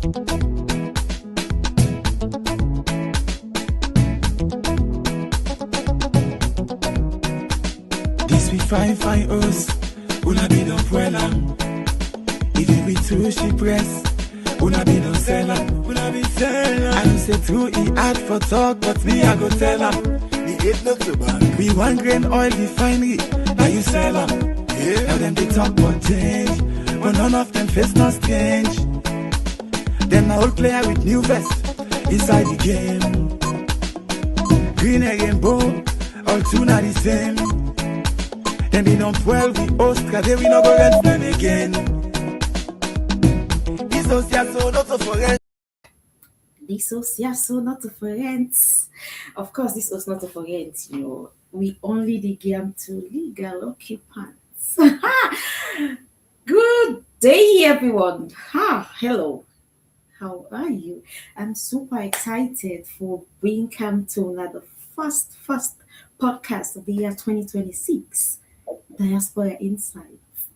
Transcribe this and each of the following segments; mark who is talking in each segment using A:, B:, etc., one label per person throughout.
A: This we fine us, una be no puelam. If it be true she press, una be no seller, una be seller. I don't say true, he hard for talk, but me I go tell her.
B: The hate not so bad.
A: We 1 grain oil refinery, now you sell them.
B: Yeah.
A: Now them they talk about change, but none of them face no strange. Them a old player with new vest inside the game. Green and rainbow, all two not the same. Them be done 12 we host, cause they we no go rent them again. Dissociation not so for rent.
C: Dissociation not for rent. Of course, this was not for rent, you know. We only the game to legal occupants. Good day, everyone. Hello. How are you? I'm super excited for being come to another first podcast of the year 2026, Diaspora Insights.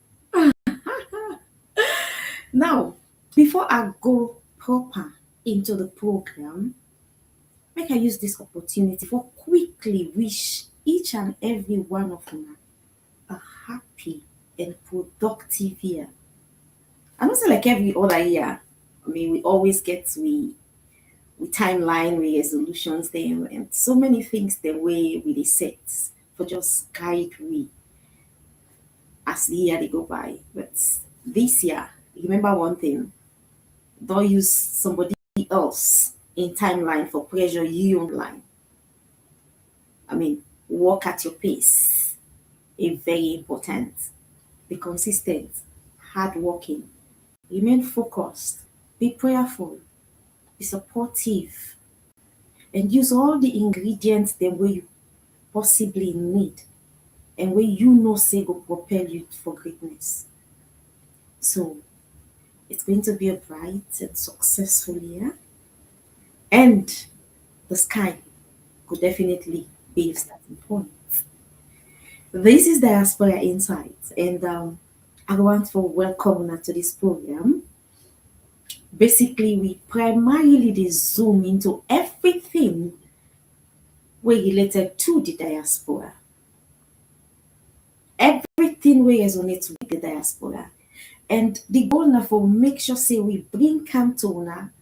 C: Now, before I go proper into the program, make I use this opportunity for quickly wish each and every one of you a happy and productive year. I don't say like every other year. I mean, we always get we timeline, we resolutions there, and so many things the way we set for just guide we as the year they go by. But this year, remember one thing: don't use somebody else in timeline for pressure you online. I mean, walk at your pace. A very important. Be consistent, hardworking, remain focused, be prayerful, be supportive, and use all the ingredients the way you possibly need and where you know say go propel you for greatness. So it's going to be a bright and successful year, and the sky could definitely be a starting point. This is Diaspora Insights, and I want to welcome you to this program. Basically, we primarily zoom into everything related to the diaspora. Everything we resonate with the diaspora. And the goal now for make sure say we bring come to una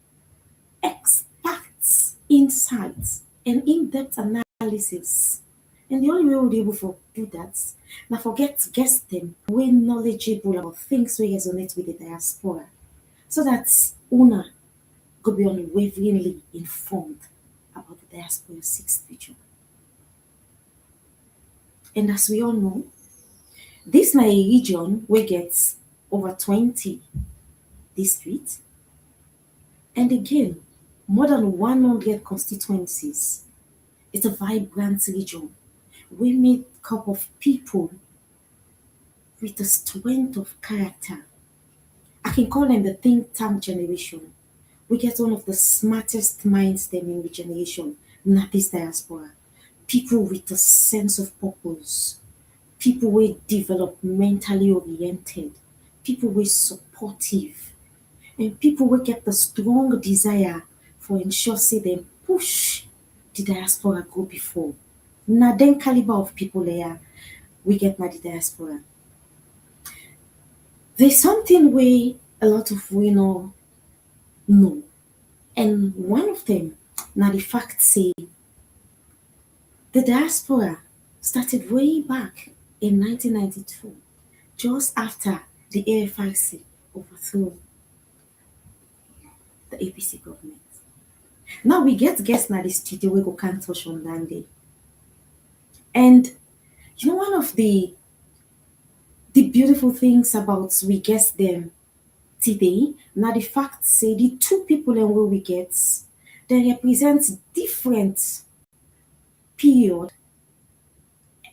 C: experts, insights, and in-depth analysis. And the only way we'll be able to do that, now forget to guest them way knowledgeable about things we resonate with the diaspora. So that una could be unwaveringly informed about the diaspora's sixth future. And as we all know, this is a region where gets over 20 districts, and again, more than 100 constituencies. It's a vibrant region. We made up of people with a strength of character. I can call them the think tank generation. We get one of the smartest minds them in the generation, not this diaspora. People with a sense of purpose. People who are developmentally oriented. People who are supportive. And people who get the strong desire for ensure say them push the diaspora go before. Now then caliber of people there we get na the diaspora. There's something we a lot of we know. And one of them, now the fact say, the diaspora started way back in 1992, just after the AFIC overthrew the APC government. Now we get guests now the studio we go can't touch on that day. And you know one of the beautiful things about we guess them today, now the fact say the two people and where we get, they represent different period,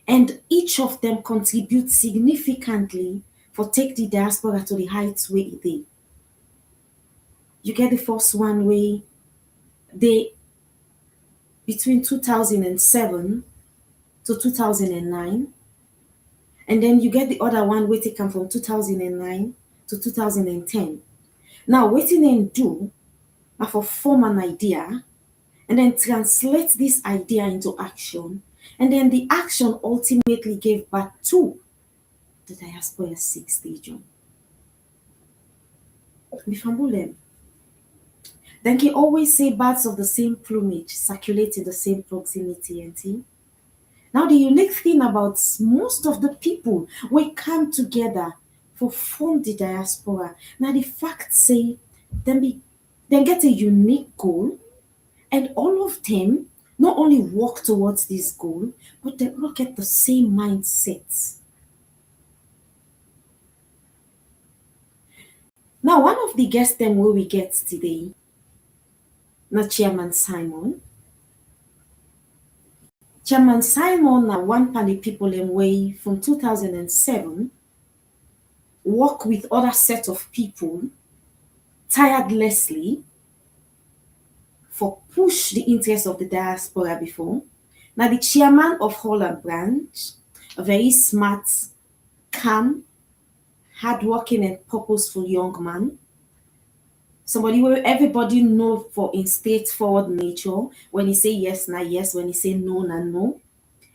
C: and each of them contribute significantly for take the diaspora to the heights where it is. You get the first one way they between 2007 to 2009, and then you get the other one where they come from 2009 to 2010. Now, what they do for form an idea and then translate this idea into action. And then the action ultimately gave birth to the Diaspora 6 region. Bifambulem. Then he always say birds of the same plumage circulate in the same proximity and thing. Now the unique thing about most of the people we come together for form the diaspora. Now the fact say then get a unique goal and all of them not only work towards this goal, but they all get the same mindset. Now, one of the guests them where we get today, not Chairman Simon. Chairman Simon na one of the people in way from 2007 work with other set of people tirelessly for push the interest of the diaspora before. Now the chairman of Holland branch, a very smart, calm, hardworking and purposeful young man. Somebody where everybody know for in straightforward nature. When he say yes, na yes. When he say no, na no.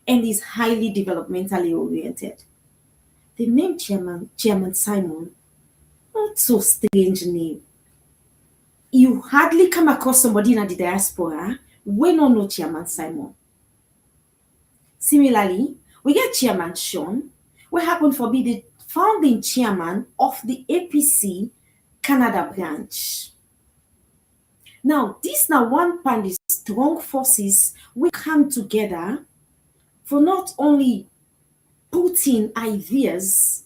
C: And is highly developmentally oriented. The name Chairman Simon, not so strange name. You hardly come across somebody in the diaspora when no know Chairman Simon. Similarly, we get Chairman Sean, who happen to be the founding chairman of the APC Canada branch. Now, this now one pan the strong forces we come together for not only putting ideas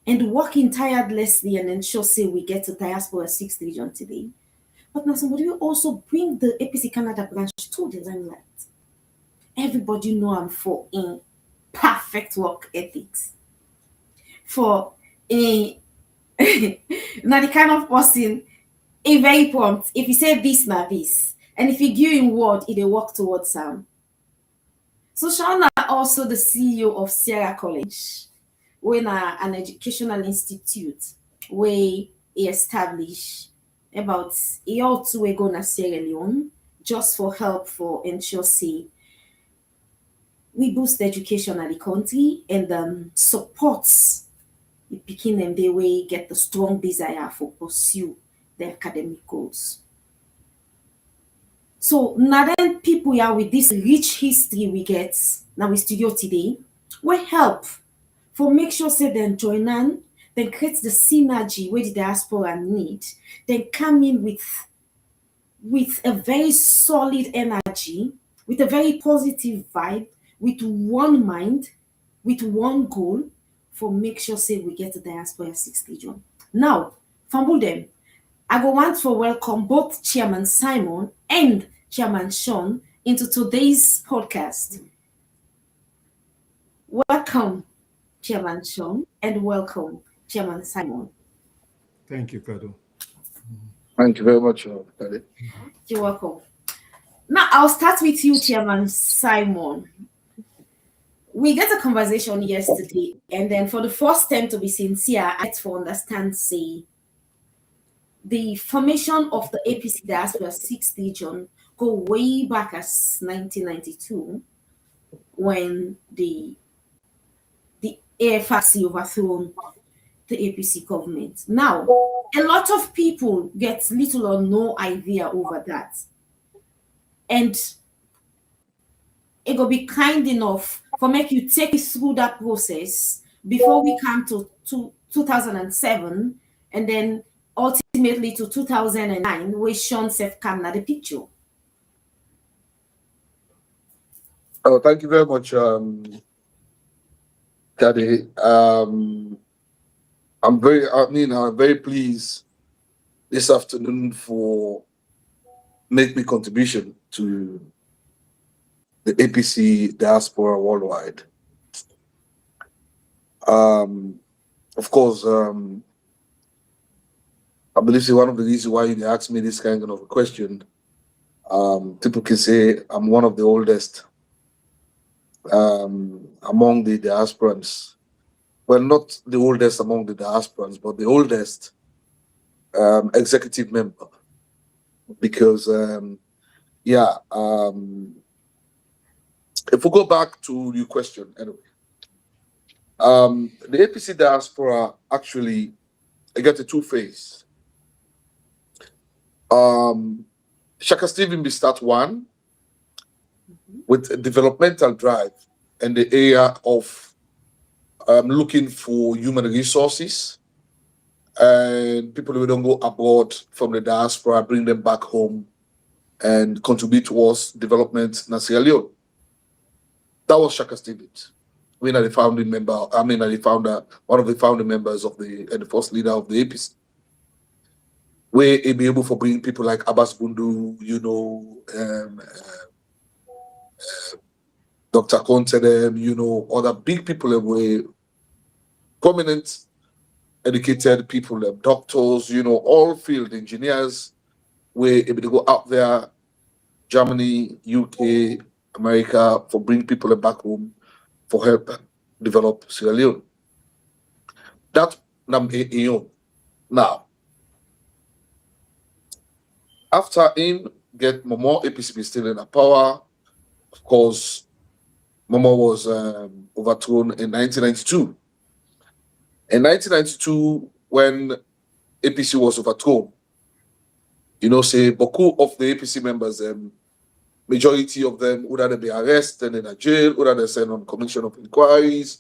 C: and working tirelessly and ensure say we get to Diaspora 6 region today, but now somebody will also bring the APC Canada branch to the limelight. Everybody know I'm for in perfect work ethics. For a now the kind of person a very prompt. If you say this, now this, and if you give him word, it will work towards him. So Shauna also the CEO of Sierra College, when an educational institute where he established about a year or two ago in Sierra Leone, just for help for ensure say we boost education at the country and supports the picking and they way get the strong desire for pursue their academic goals. So now then people here with this rich history we get now we studio today, we help for make sure say then join on, then create the synergy where the diaspora need, then come in with a very solid energy, with a very positive vibe, with one mind, with one goal, for make sure say we get the Diaspora 6 region. Now, Fambulem, I go want to welcome both Chairman Simon and Chairman Sean into today's podcast. Welcome, Chairman Sean, and welcome, Chairman Simon.
D: Thank you, Kado.
B: Thank you very much, Kado.
C: You're welcome. Now, I'll start with you, Chairman Simon. We get a conversation yesterday, and then for the first time, to be sincere, I had to understand, say, the formation of the APC Diaspora 6 region go way back as 1992, when the AFRC overthrown the APC government. Now, a lot of people get little or no idea over that. And it will be kind enough for make you take us through that process before we come to 2007 and then ultimately to 2009 where Sean Seth came at the picture.
B: Oh, thank you very much, Daddy. I'm very pleased this afternoon for make me contribution to the APC Diaspora worldwide. Of course, I believe it's one of the reasons why you asked me this kind of a question. People can say I'm one of the oldest among the diasporans. Well, not the oldest among the diasporans, but the oldest executive member because if we go back to your question anyway, the APC diaspora actually got a two-phase. Shaka Stephen be start one with a developmental drive in the area of looking for human resources and people who don't go abroad from the diaspora, bring them back home and contribute towards development in Sierra Leone. That was Shaka Stevens. We are the founding member, one of the founding members of the first leader of the APC. We be able to bring people like Abbas Bundu, Dr. Kontedem, other big people that were prominent, educated people, doctors, all field engineers, were able to go out there, Germany, UK, America, for bring people back home for help develop Sierra Leone. That number now. After him get Momo, APC be still in the power. Of course, Momo was overthrown in 1992. In 1992, when APC was overthrown, say beaucoup of the APC members, majority of them would either be arrested and in a jail, would either sent on commission of inquiries,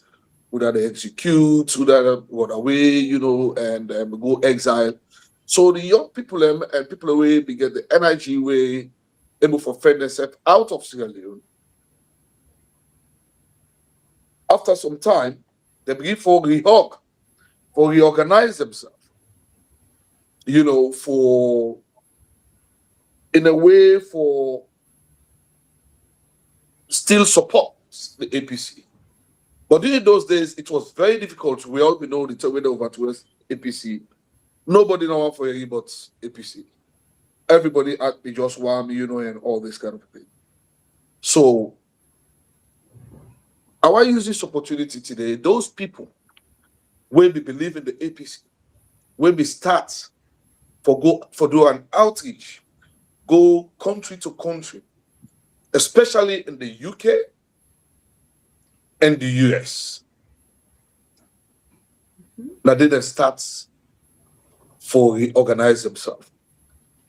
B: would either execute, would either run away, and go exile. So the young people and people away get the energy way able to fend themselves out of Sierra Leone. After some time, they begin for reorganize themselves, in a way for still support the APC. But during those days, it was very difficult. We all know the way over towards APC. Nobody know one for you but APC. Everybody at the just one, and all this kind of thing. So I want to use this opportunity today. Those people will be believe in the APC, when we start for do an outreach, go country to country, especially in the UK and the US. Now they start for reorganize themselves.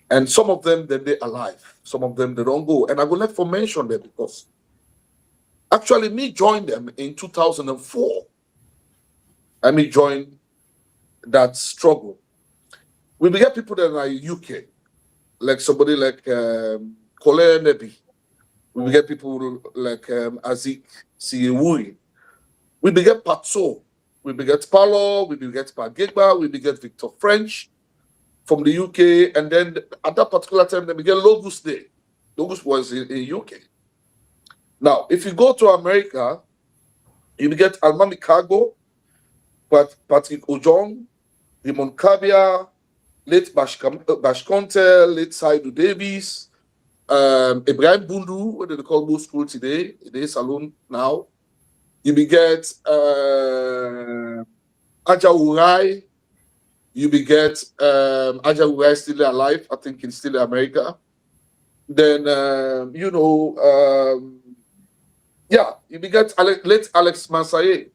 B: And some of them, they're alive. Some of them, they don't go. And I would like to mention them because actually me joined them in 2004. I mean, join that struggle. We began people that are UK, like somebody like Kole Nebi. We began people like Azik Siyewuri. We began Patso. We began Palo. We began Pagegba. We began Victor French from the UK. And then at that particular time, they began Logus Day. Logus was in UK. Now, if you go to America, you get Almami Cargo, Patrick Ojong, Raymond Kabia, late Bashkonte, late Saidu Davis, Ibrahim Bundu, what do they call Bull School today? It is Salon now. You get Aja Urai. You get Aja Urai still alive, I think he's still in America. Then, you get late Alex Mansaye.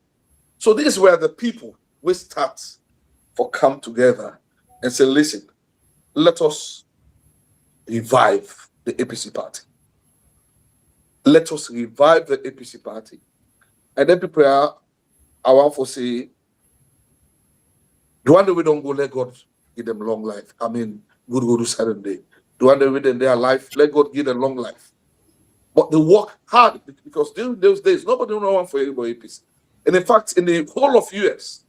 B: So these were the people we start for come together and say, listen, let us revive the APC party. Let us revive the APC party. And then people I want to say, the one that we don't go, let God give them long life. I mean, good go to Saturday. The one that we in their life, let God give them long life. But they work hard because during those days, nobody know one for anybody APC. And in fact, in the whole of US,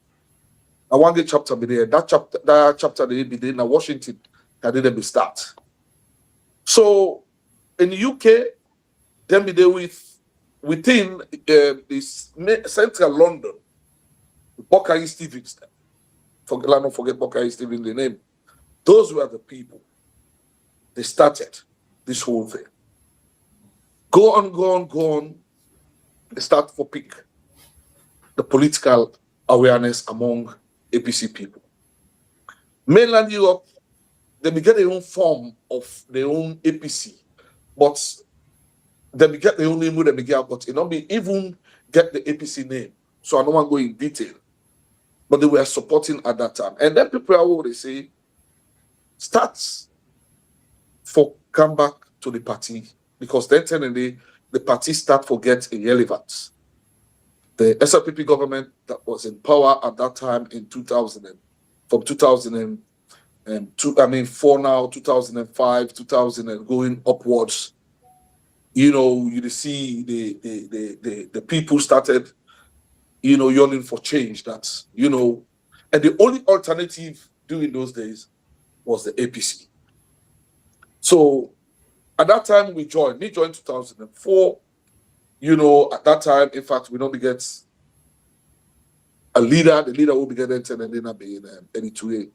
B: I want to get chapter be there. That chapter they be there in Washington, that didn't be start. So in the UK, then be there within this central London, Buckeye Stevens. Not forget Buckeye Stevens, the name. Those were the people. They started this whole thing. Go on. They start for pick the political awareness among APC people. Mainland Europe, they may get their own form of their own APC, but they may get their own name with them again, but it not be even get the APC name. So I don't want to go in detail. But they were supporting at that time. And then people are always say, starts for come back to the party, because then technically the party start for get irrelevant. The SLPP government that was in power at that time in 2000, from 2002, I mean, for now, 2005, 2000, and going upwards, you see the people started, yearning for change. That's, and the only alternative during those days was the APC. So at that time we joined. Me joined 2004. At that time, in fact, we don't get a leader. The leader will be getting 10 and then be in any 2A.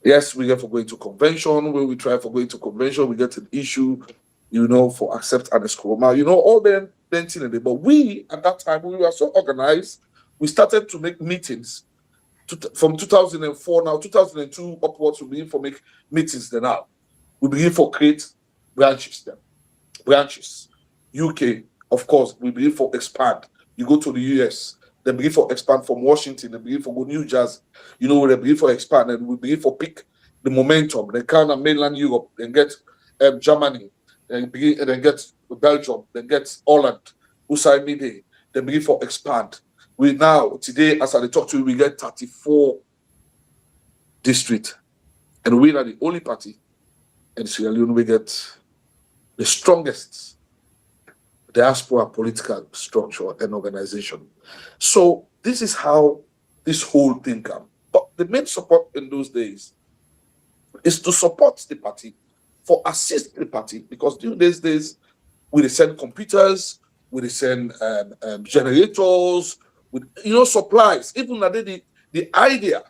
B: Yes, we get for going to convention. When we try for going to convention, we get an issue, for accept and escroma, all them things. But we, at that time, we were so organized. We started to make meetings from 2004 now, 2002 upwards. We begin for make meetings then now. We begin for create branches then. Branches. UK, of course, we begin for expand. You go to the US, they begin for expand from Washington, they begin for go New Jersey, they begin for expand, and we begin for pick the momentum. They kind of mainland Europe, then get Germany, then get Belgium, then get Holland, Usai Mide, they begin for expand. We now, today, as I talk to you, we get 34 districts, and we are the only party in Sierra Leone we get the strongest diaspora political structure and organization. So this is how this whole thing came. But the main support in those days is to support the party, for assist the party, because during these days we send computers, we send generators, with supplies. Even the idea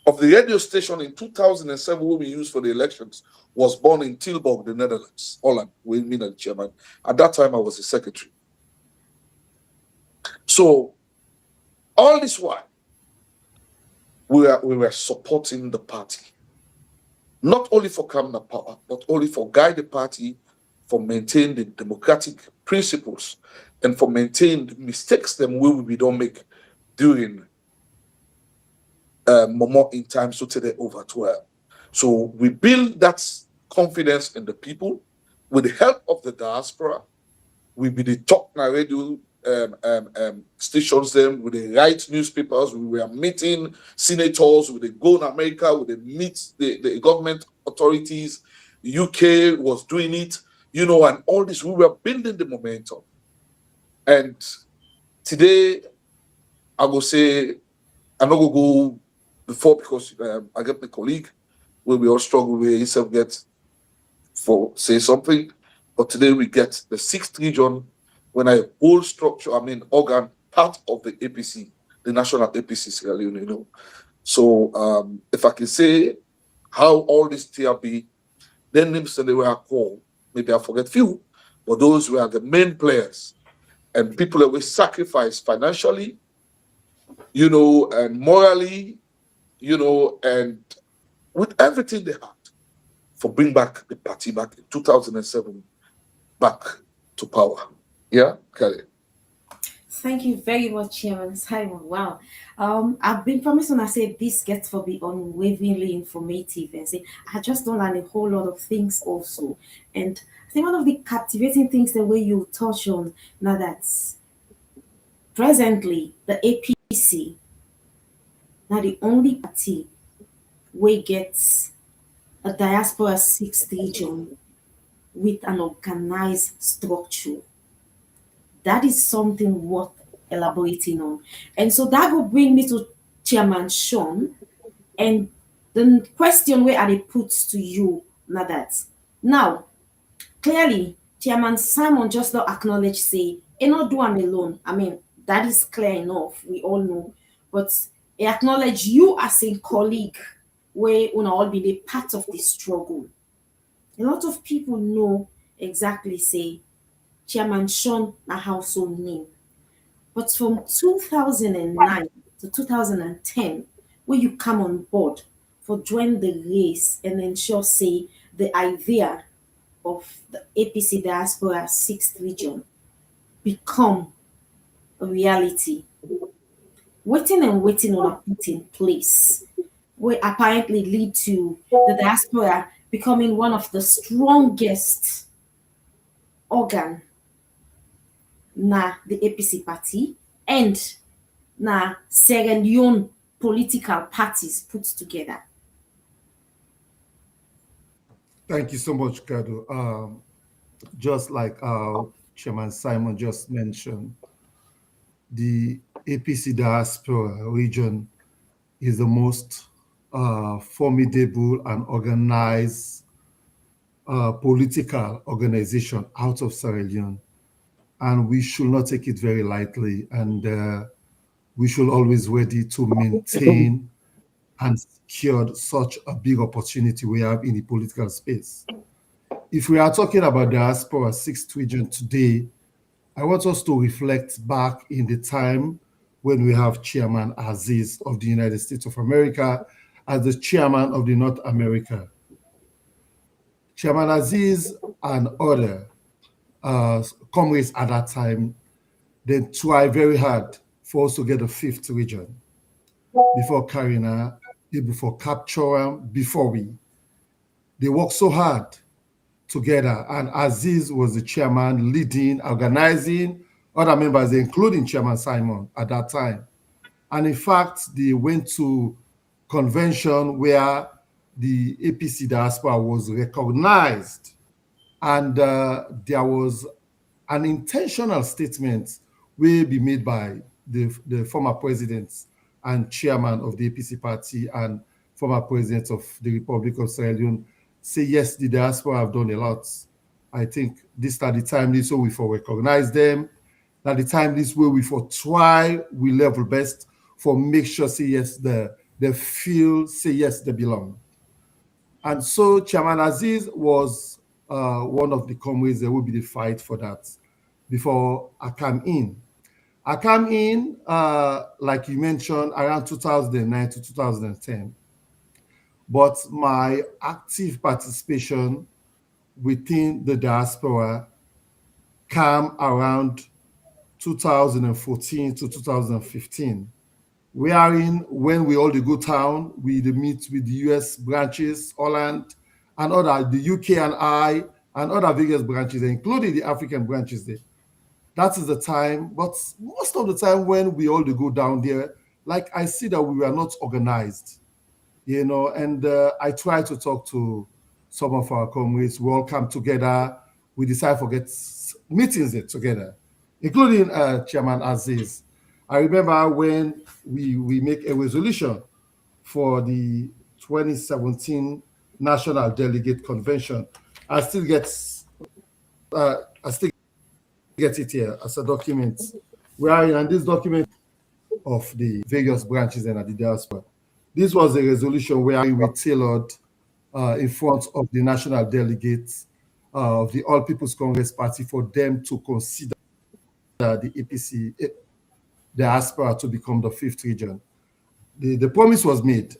B: of the radio station in 2007, what we used for the elections, was born in Tilburg, the Netherlands, Holland, with me and the chairman. At that time, I was the secretary. So, all this while, we were supporting the party. Not only for coming to power, but only for guide the party, for maintain the democratic principles, and for maintain the mistakes that we don't make during more in time, so today over 12. So we build that confidence in the people with the help of the diaspora. We be the top radio stations, them with the right newspapers. We were meeting senators, we would go in America, we would meet the government authorities. The UK was doing it, and all this. We were building the momentum. And today, I will say, I'm not going to go before, because I get my colleague where we all struggle with himself get for say something. But today we get the 6th region, when I whole structure, organ, part of the APC, the national APC Sierra Leone, So if I can say how all this TRB, then names that they were called, maybe I forget few, but those were the main players, and people that we sacrifice financially, and morally, and with everything they had, for bring back the party back in 2007, back to power. Yeah, Kelly.
C: Thank you very much, Chairman Simon. Wow. I've been promising, I said this gets to be unwaveringly informative, and say I just don't learn a whole lot of things also. And I think one of the captivating things, the way you touch on now, that's presently the APC now the only party where gets a diaspora 6th region with an organized structure. That is something worth elaborating on. And so that will bring me to Chairman Sean. And the question where I put to you now that now clearly Chairman Simon just not acknowledge say he not do am alone. That is clear enough. We all know. But he acknowledge you as a colleague where all be the part of the struggle. A lot of people know exactly say Chairman Sean a household name. But from 2009 to 2010, when you come on board for join the race and ensure, say, the idea of the APC Diaspora sixth region become a reality. Waiting and waiting on a put in place will apparently lead to the diaspora becoming one of the strongest organ na the APC party and na Sierra Leone political parties put together.
D: Thank you so much, Kado. Just like Chairman Simon just mentioned, the APC diaspora region is the most formidable and organized political organization out of Sierra Leone. And we should not take it very lightly. And we should always ready to maintain and secure such a big opportunity we have in the political space. If we are talking about diaspora sixth region today, I want us to reflect back in the time when we have Chairman Aziz of the United States of America as the chairman of the North America. Chairman Aziz and other comrades at that time, they tried very hard for us to get a fifth region before Karina, before capture, before we. They worked so hard together, and Aziz was the chairman, leading, organizing, other members, including Chairman Simon at that time. And in fact, they went to convention where the APC diaspora was recognized, and there was an intentional statement will be made by the former president and chairman of the APC party and former president of the Republic of Sierra Leone, say, yes, the diaspora have done a lot. I think this at the time this way we for recognize them. At the time this way we for try, we level best for make sure say yes, they feel, say yes, they belong. And so Chairman Aziz was one of the comrades that will be the fight for that before I come in. I come in, like you mentioned, around 2009 to 2010. But my active participation within the diaspora came around 2014 to 2015. Wherein when we all go town, we meet with the US branches, Holland, and other, the UK and I, and other various branches, including the African branches there. That is the time, but most of the time when we all go down there, like I see that we were not organized, you know, and I try to talk to some of our comrades. We all come together. We decide to get meetings together, including Chairman Aziz. I remember when we make a resolution for the 2017 National Delegate Convention. I still get it here as a document. We are in this document of the various branches and the diaspora. This was a resolution where we tailored in front of the national delegates of the All People's Congress Party for them to consider the APC diaspora to become the fifth region. The promise was made,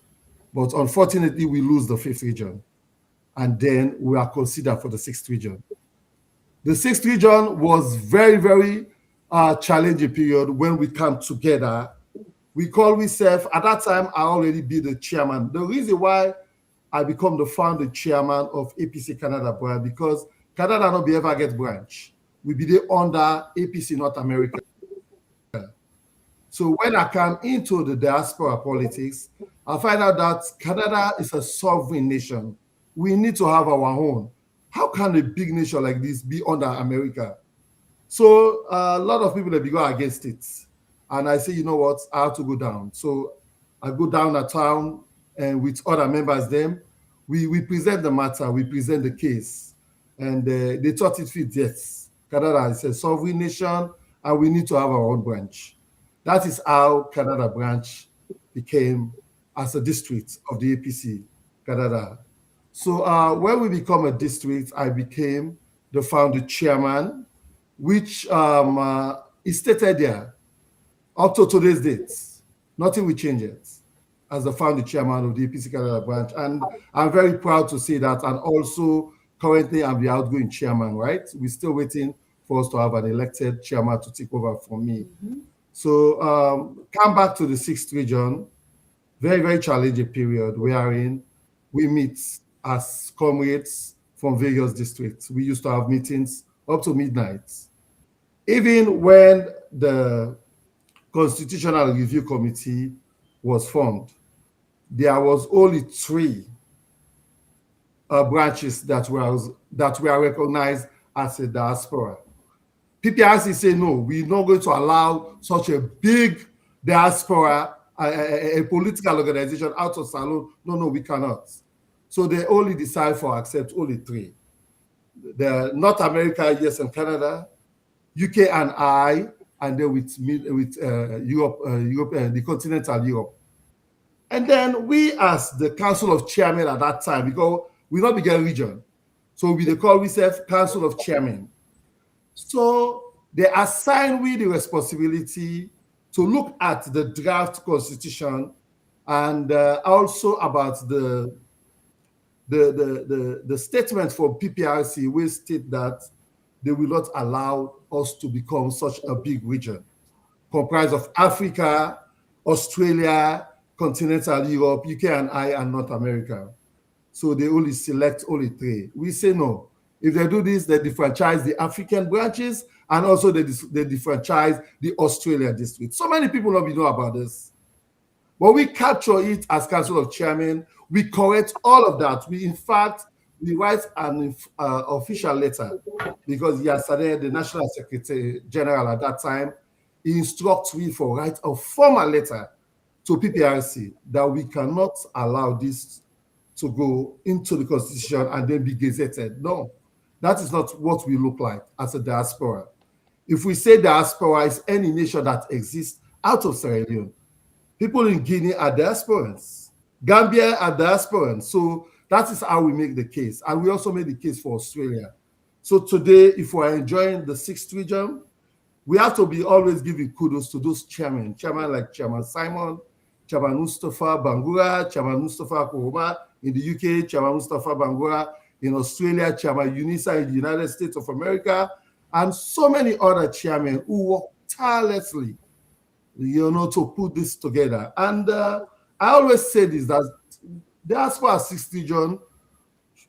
D: but unfortunately we lose the fifth region. And then we are considered for the sixth region. The sixth region was very, very challenging period when we come together. We call ourselves, at that time, I already be the chairman. The reason why I become the founder chairman of APC Canada branch, because Canada not be ever get branch. We be there under APC North America. So when I come into the diaspora politics, I find out that Canada is a sovereign nation. We need to have our own. How can a big nation like this be under America? So a lot of people, they go against it. And I say, you know what, I have to go down. So I go down a town and with other members them, we present the matter, we present the case. And they thought it fit, yes. Canada is a sovereign nation and we need to have our own branch. That is how Canada branch became as a district of the APC Canada. So when we become a district, I became the founder chairman, which is stated there up to today's date. Nothing will change it. as the founding chairman of the APC Canada branch. And I'm very proud to say that. And also, currently, I'm the outgoing chairman, right? We're still waiting for us to have an elected chairman to take over from me. So, come back to the 6th region, very, very challenging period wherein we meet as comrades from various districts. We used to have meetings up to midnight. Even when the Constitutional Review Committee was formed, there was only 3 branches that were recognized as a diaspora. PPRC say no, we're not going to allow such a big diaspora, a political organization out of Salon. No, we cannot. So they only decide for accept only 3. The North America, US and Canada, UK and I, and then with Europe, the continental Europe. And then we, as the Council of Chairmen at that time, because we not begin region, so we call ourselves Council of Chairmen. So they assign we the responsibility to look at the draft constitution and also about the statement from PPRC, which state that they will not allow us to become such a big region, comprised of Africa, Australia, continental Europe, UK and I, and North America. So they only select only 3. We say no. If they do this, they disfranchise the African branches, and also they disfranchise the Australian district. So many people don't know about this. But we capture it as Council of Chairmen. We correct all of that. In fact, we write an official letter, because yesterday the National Secretary General at that time instructs me for write a formal letter to PPRC that we cannot allow this to go into the Constitution and then be gazetted. No, that is not what we look like as a diaspora. If we say diaspora is any nation that exists out of Sierra Leone, people in Guinea are diasporans, Gambia are diasporans. So that is how we make the case. And we also made the case for Australia. So today, if we're enjoying the 6th region, we have to be always giving kudos to those chairmen like Chairman Simon, Chairman Mustafa Bangura, Chairman Mustafa Kuruma in the UK, Chairman Mustafa Bangura in Australia, Chairman Unisa in the United States of America, and so many other chairmen who work tirelessly, to put this together. And I always say this, that Diaspora 6th region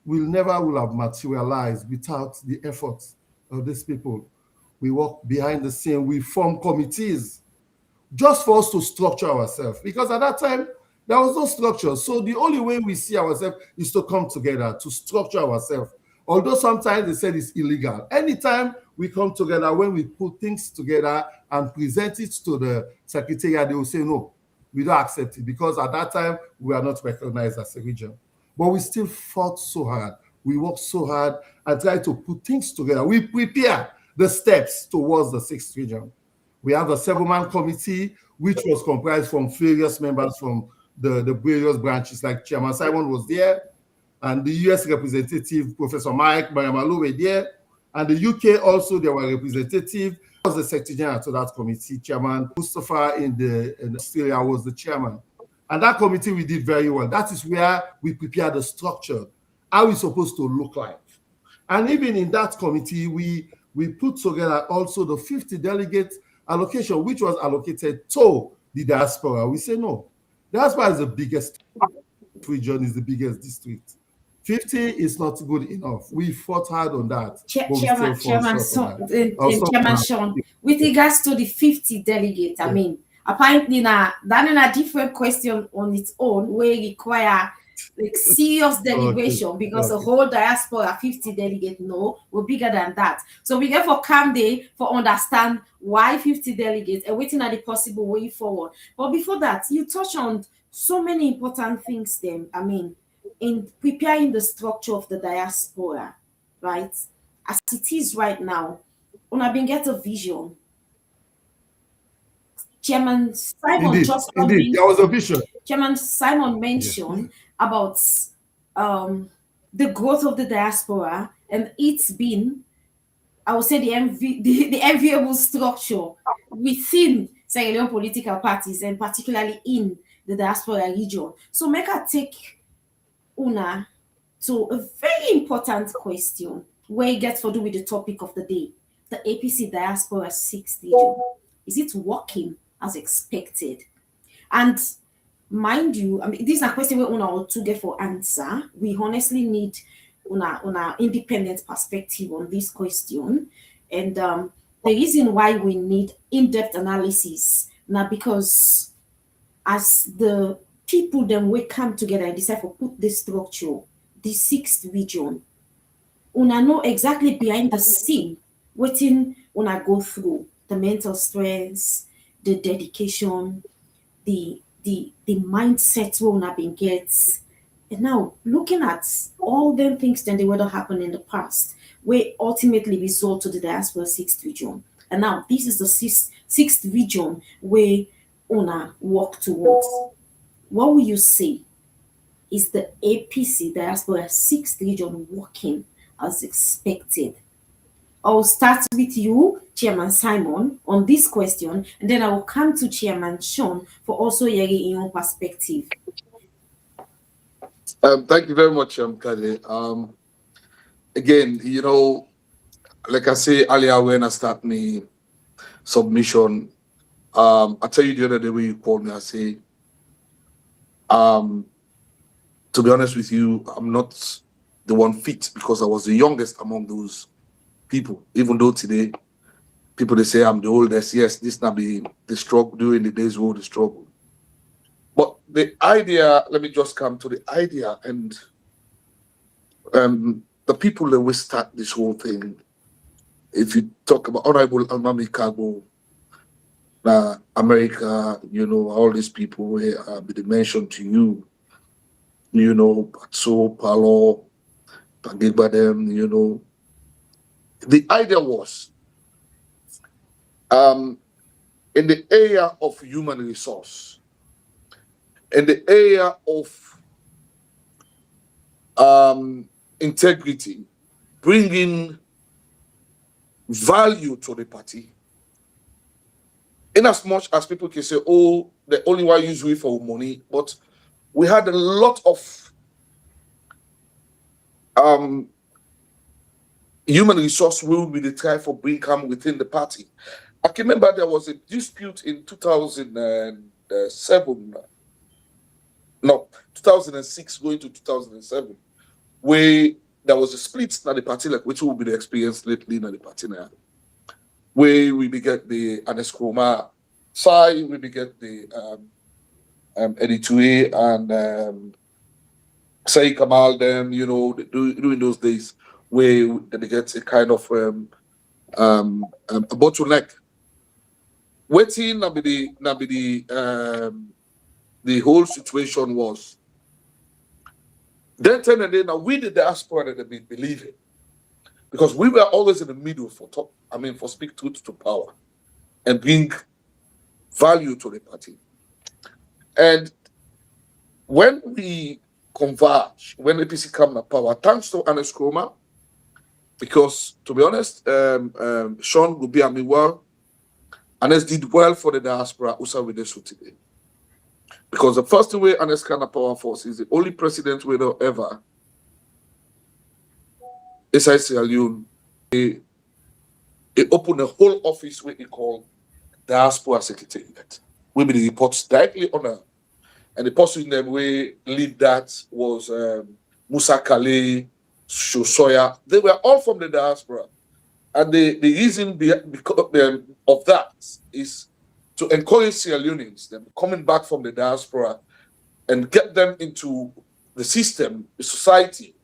D: will have materialized without the efforts of these people. We work behind the scene. We form committees just for us to structure ourselves, because at that time there was no structure. So the only way we see ourselves is to come together to structure ourselves. Although sometimes they said it's illegal. Anytime we come together, when we put things together and present it to the secretariat, they will say no, we don't accept it, because at that time we are not recognized as a region. But we still fought so hard. We worked so hard and tried to put things together. We prepare the steps towards the 6th region. We have a 7-man committee, which was comprised from various members from the various branches, like Chairman Simon was there, and the US representative, Professor Mike Mariamalu, were there, and the UK also, there were representatives. I was the Secretary General to that committee. Chairman Mustafa in Australia was the chairman. And that committee, we did very well. That is where we prepared the structure, how it's supposed to look like. And even in that committee, we put together also the 50 delegate allocation, which was allocated to the diaspora. We say no. Diaspora is the biggest region, is the biggest district. 50 is not good enough. We fought hard on that.
C: Chairman Sean, with regards to the 50 delegates, I mean, apparently now that is a different question on its own, where it require like serious deliberation, because the whole diaspora 50 delegates, no, we're bigger than that. So we get for calm day for understand why 50 delegates and waiting at the possible way forward. But before that, you touch on so many important things then. I mean, in preparing the structure of the diaspora, right? As it is right now, when I've been get a vision. Chairman Simon
D: there was a vision.
C: Chairman Simon mentioned about the growth of the diaspora, and it's been, I would say, the enviable structure within Sierra Leone political parties, and particularly in the diaspora region. So make I take una to a very important question where it gets to do with the topic of the day, the APC Diaspora 6th region. Is it working as expected? And mind you, I mean, this is a question we una or to get for answer. We honestly need una independent perspective on this question. And the reason why we need in-depth analysis now, because as the people then we come together and decide to put the structure, the 6th region, una know exactly behind the scene waiting una go through the mental stress, the dedication, the mindset we una been gets. And now looking at all them things that they would have happened in the past, where ultimately result to the diaspora 6th region. And now this is the sixth region where una work towards. What will you say? Is the APC Diaspora 6th region working as expected? I'll start with you, Chairman Simon, on this question, and then I will come to Chairman Sean for also hearing your own perspective.
B: Thank you very much, Kade. Again, you know, like I say earlier when I start my submission, I tell you the other day when you called me, I say, to be honest with you, I'm not the one fit because I was the youngest among those people. Even though today, people they say I'm the oldest. Yes, this not be the struggle during the days of the struggle. But the idea, let me just come to the idea and the people that will start this whole thing. If you talk about Honorable Almami Kago, America, you know, all these people where be mentioned to you, you know, Patso, Palo, Pagibadem, you know. The idea was in the area of human resource, in the area of integrity, bringing value to the party. In as much as people can say, oh, the only one use we for money, but we had a lot of human resource will be the try for bring come within the party. I can remember there was a dispute in 2006 going to 2007, where there was a split in the party, like which will be the experience lately in the party now. Where we get the Aneskroma side, we get the Editue and Say Kamal, them, you know, during those days, where they get a kind of a bottleneck. Waiting, the whole situation was. Then now we the diaspora that they believe it. Because we were always in the middle for speak truth to power and bring value to the party. And when we converge, when APC come to power, thanks to Aneskroma, because to be honest, Sean will be well, Anes did well for the diaspora, Usa with this today. Because the first way Anes can power force is the only president we know ever. Sierra Leone, he opened a whole office where he called Diaspora Secretariat. We be the reports directly on her. And the person in them we lead that was Musa Kale, Shosoya. They were all from the diaspora. And the reason of that is to encourage Sierra Leoneans, them coming back from the diaspora and get them into the system, the society,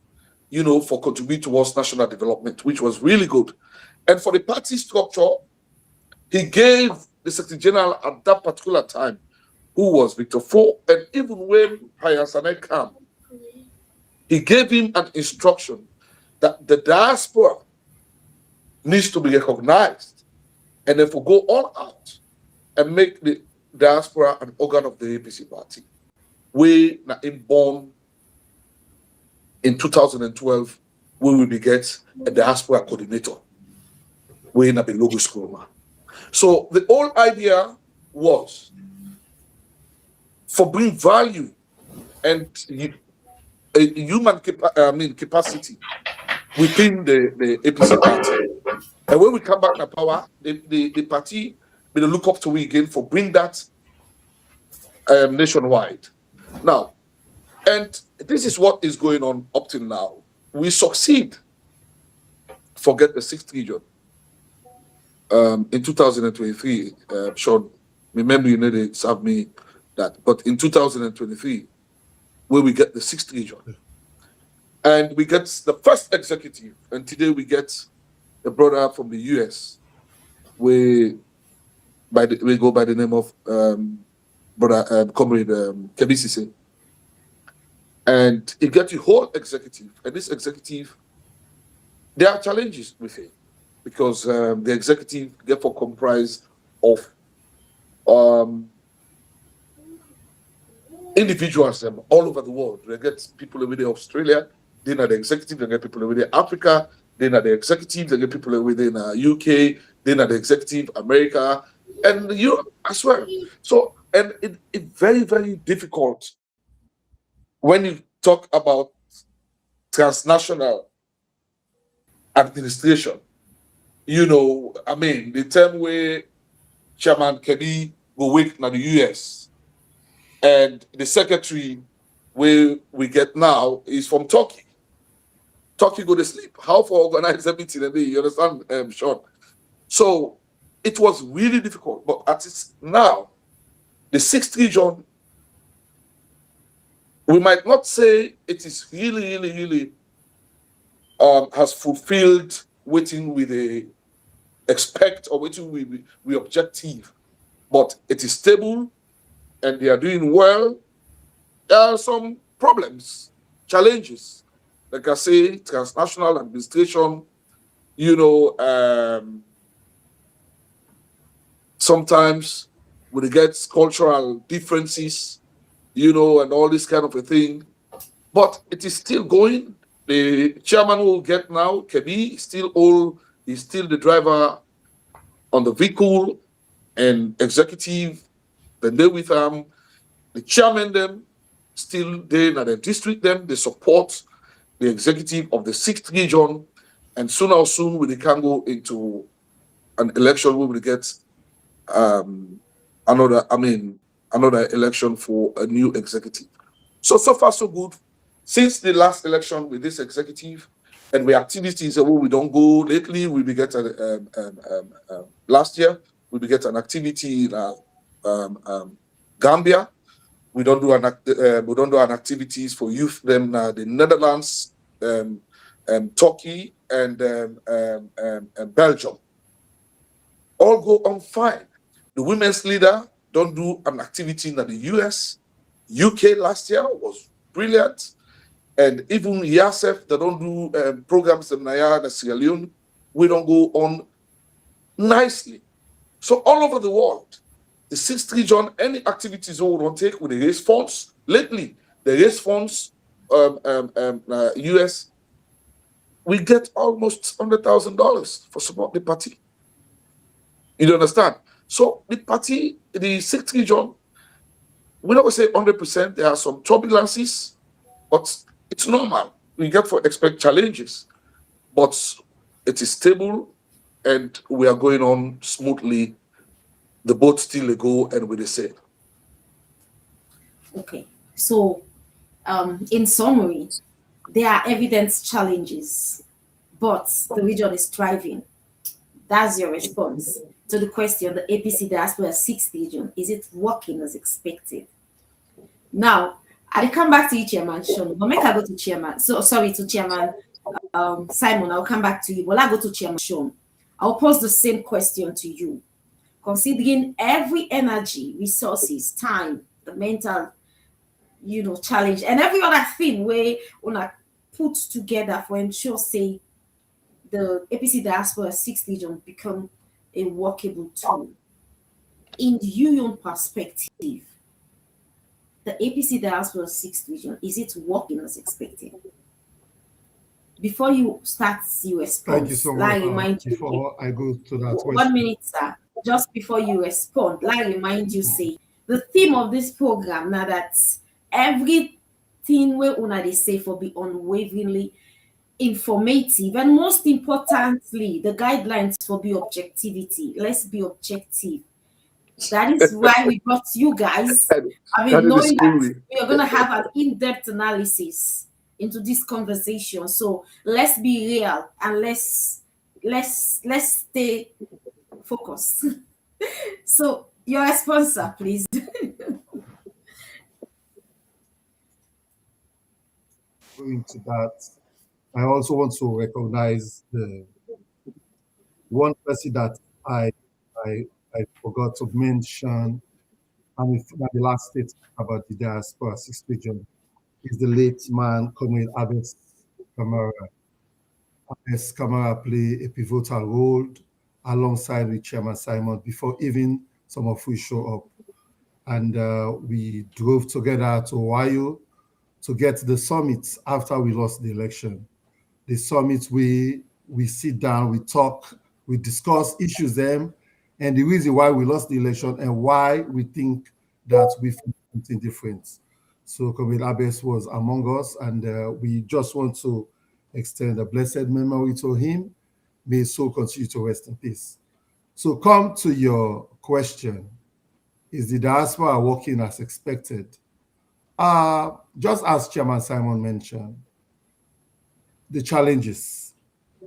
B: you know, for contributing towards national development, which was really good. And for the party structure, he gave the Secretary General at that particular time, who was Victor Fo, and even when Hayasane came, he gave him an instruction that the diaspora needs to be recognized, and therefore go all out and make the diaspora an organ of the APC party. We na born in 2012, we will get a diaspora coordinator. We na be logo school. So the whole idea was for bring value and a human capacity within the APC party. And when we come back to power, the party will look up to we again for bring that nationwide. Now, and this is what is going on up till now. We succeed. Forget the 6th region. In 2023, Sean, remember you know they served me that, but in 2023, where we get the 6th region, and we get the first executive, and today we get the brother from the US, we go by the name of brother comrade Kebisise, and it gets the whole executive, and this executive, there are challenges with it because the executive therefore comprised of individuals all over the world. They get people within Australia, then are the executive, they get people within Africa, then are the executive, they get people within UK, then are the executive America, and Europe as well. So, and it's very, very difficult when you talk about transnational administration. You know, I mean, the term where Chairman Kebi go work in the US, and the secretary where we get now is from Turkey. Turkey go to sleep. How for organize everything a day? You understand, Sean? So it was really difficult. But at its now, the 6th region, we might not say it is really has fulfilled waiting with a expect or waiting we objective, but it is stable and they are doing well. There are some problems, challenges, like I say, transnational administration, you know, sometimes we get cultural differences, you know, and all this kind of a thing, but it is still going. The chairman will get now, Kebi, is still the driver on the vehicle and executive, then they with the chairman them, still they at the district them, they support the executive of the 6th region, and soon or soon we can go into an election where we get another election for a new executive. So far so good. Since the last election with this executive, and the activities where we don't go lately, we get last year we get an activity in Gambia. We don't do an activities for youth them the Netherlands, Turkey, and Belgium. All go on fine. The women's leader don't do an activity in the US. UK last year was brilliant. And even YASEF, they don't do programs in Naya, the Sierra Leone. We don't go on nicely. So all over the world, the 6th region, any activities we don't take with the race funds. Lately, the race funds, US, we get almost $100,000 for support the party. You understand? So the party, the 6th region, we're not going to say 100%. There are some turbulences, but it's normal. We get for expect challenges, but it is stable and we are going on smoothly. The boat still go and with the sail.
C: Okay, so in summary, there are evident challenges, but the region is thriving. That's your response to the question, the APC Diaspora 6th region, is it working as expected? Now, I'll come back to you, Chairman Sean, but make I go to Chairman. So sorry to Chairman Simon, I'll come back to you. But I'll go to Chairman Sean. I'll pose the same question to you. Considering every energy, resources, time, the mental, challenge, and every other thing we wanna put together for ensure, say, the APC Diaspora 6th region become a workable tool. In your own perspective, the APC Diaspora 6th region, is it working as expected? Before you start your response,
D: thank you so much. Before I go to that question.
C: 1 minute, sir. Just before you respond, let me remind you, say, the theme of this program now that everything we una dey say for be unwaveringly informative, and most importantly the guidelines for be objectivity. Let's be objective. That is why we brought you guys. I
B: That
C: mean,
B: is the
C: knowing
B: school
C: that
B: way.
C: we are going to have an in-depth analysis into this conversation. So let's be real and let's stay focused. So your sponsor, please.
D: Going to that, I also want to recognize the one person that I I, I forgot to mention, and if the last statement about the diaspora sixth region is the late man Comrade Abbas Kamara. Abbas Kamara played a pivotal role alongside with Chairman Simon before even some of we show up. And we drove together to Ohio to get the summit after we lost the election. The summit, we sit down, we talk, we discuss issues them, and the reason why we lost the election and why we think that we feel something different. So Comrade Abbas was among us, and we just want to extend a blessed memory to him. May his soul continue to rest in peace. So come to your question. Is the diaspora working as expected? Just as Chairman Simon mentioned, the challenges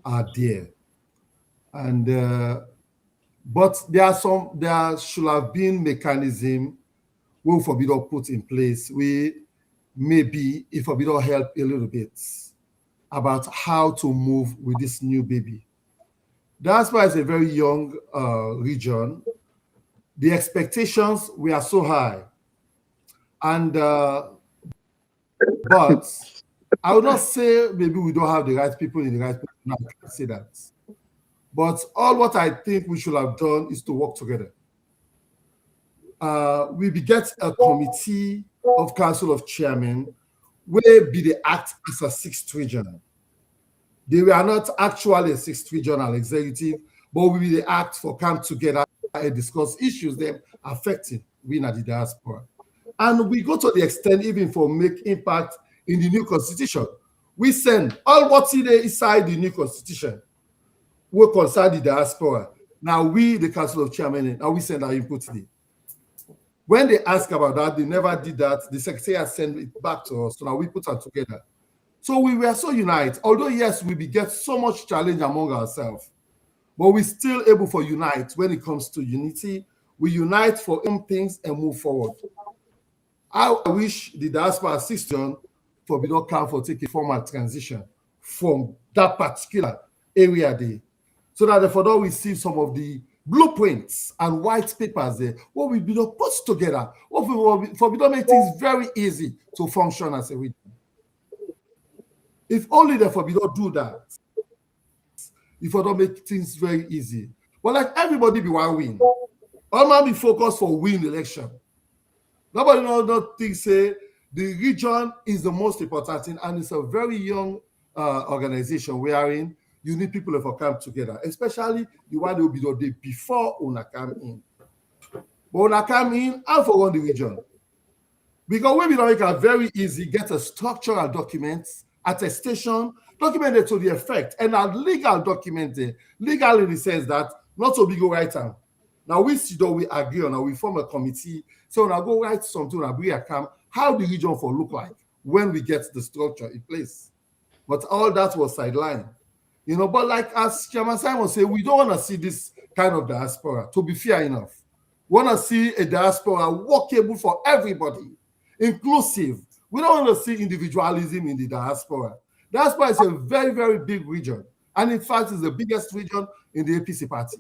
D: are there. And but there should have been mechanism we forbid or put in place. We maybe if forbid or help a little bit about how to move with this new baby. Diaspora is a very young region. The expectations were so high. And but I would not say maybe we don't have the right people in the right position. I can't say that. But all what I think we should have done is to work together. We beget a committee of council of chairmen where be the act as a sixth region. They were not actually a sixth regional executive, but we be the act for come together and discuss issues them affecting we at the diaspora. And we go to the extent even for make impact in the new constitution. We send all what's inside the new constitution will concern the diaspora. Now we, the council of chairmen, now we send our input today. When they ask about that, they never did that. The secretary sent it back to us. So now we put them together. So we were so united. Although yes, we get so much challenge among ourselves, but we still able to unite when it comes to unity. We unite for things and move forward. I wish the diaspora system for not come for take a formal transition from that particular area there, so that for don't receive some of the blueprints and white papers there, what we be not put together, for we don't make things very easy to function as a region. If only therefore we don't do that, if we don't make things very easy. But like everybody be one win. All man be focused for win election. Nobody don't think say the region is the most important thing, and it's a very young organization we are in. You need people to come together, especially the one that will be the day before una come in. But una come in and for one the region. Because we don't make it very easy, get a structural document, attestation, documented to the effect, and a legal document, legal in the sense that not so big go write down. Now we sit down, we agree on, we form a committee. So now go write something, and bring a camp, how the region for look like when we get the structure in place. But all that was sidelined. You know, but like as Chairman Simon said, we don't want to see this kind of diaspora, to be fair enough. We want to see a diaspora workable for everybody, inclusive. We don't want to see individualism in the diaspora. Diaspora is a very, very big region. And in fact, it's the biggest region in the APC party.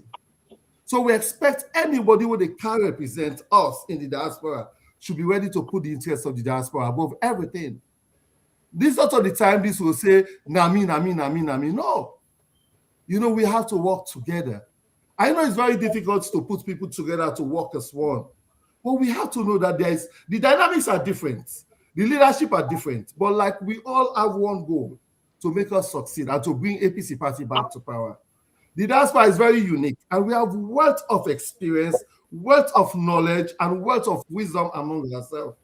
D: So we expect anybody who they can represent us in the diaspora should be ready to put the interests of the diaspora above everything. This is not all the time this will say, Nami. No. You know, we have to work together. I know it's very difficult to put people together to work as one. But we have to know that the dynamics are different. The leadership are different. But like we all have one goal to make us succeed and to bring APC party back to power. The diaspora is very unique, and we have wealth of experience wealth of knowledge and wealth of wisdom among ourselves.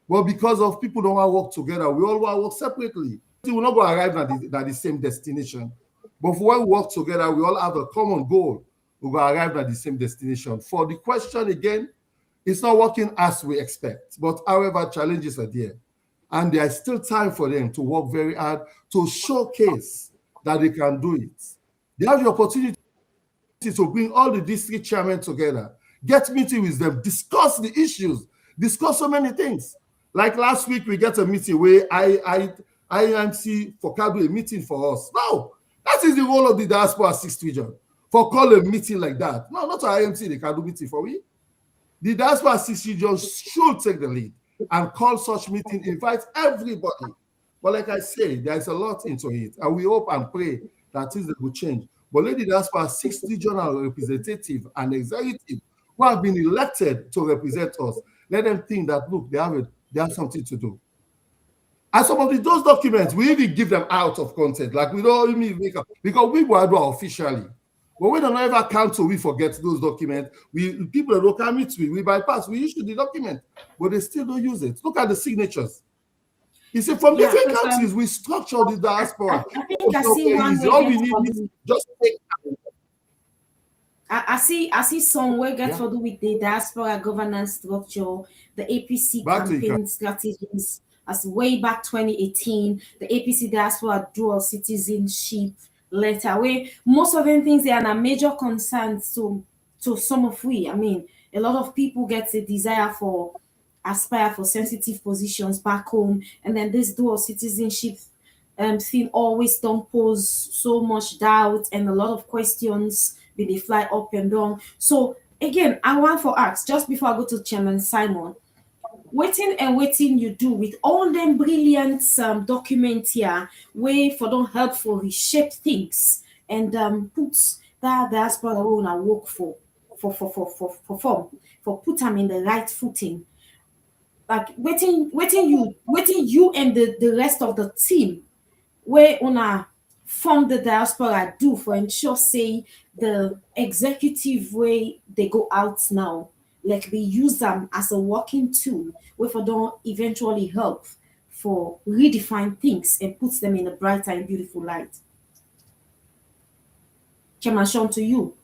D: But because of people don't want to work together, we all want to work separately. We will not go arrive at the same destination. But when we work together, we all have a common goal. We will arrive at the same destination. For the question again, it's not working as we expect. But however, challenges are there. And there is still time for them to work very hard to showcase that they can do it. They have the opportunity to bring all the district chairmen together, get meeting with them, discuss the issues, discuss so many things. Like last week, we get a meeting where IMC for Kadu a meeting for us. No, that is the role of the Diaspora 6th region. For call a meeting like that. No, not IMC, they can do meeting for we. The Diaspora 6th region should take the lead and call such meeting, invite everybody. But like I say, there is a lot into it, and we hope and pray that things will change. But let the Diaspora 6th regional representative and executive who have been elected to represent us, let them think that, look, they have something to do. And some of those documents, we even give them out of content. Like we don't even make up, because we will do officially. But we don't ever cancel, we forget those documents. People that don't come meet we bypass, we issue the document, but they still don't use it. Look at the signatures. You see, from different countries, we structure the diaspora.
C: I think I see one way.
D: All we need is just take.
C: I see some way get to do with the diaspora governance structure, the APC campaign strategies. As way back 2018, the APC Diaspora Dual Citizenship letter, where most of them things they are a major concern to some of we. I mean, a lot of people get a desire for aspire for sensitive positions back home, and then this dual citizenship thing always don't pose so much doubt and a lot of questions when they fly up and down. So again, I want to ask just before I go to Chairman Simon, waiting you do with all them brilliant documents here, way for don't help for reshape things and puts that diaspora own and work for put them in the right footing. Like waiting you and the rest of the team where una form the diaspora do for ensure say the executive way they go out now, like we use them as a working tool where for don't eventually help for redefine things and puts them in a brighter and beautiful light. Chairman Sean, to you.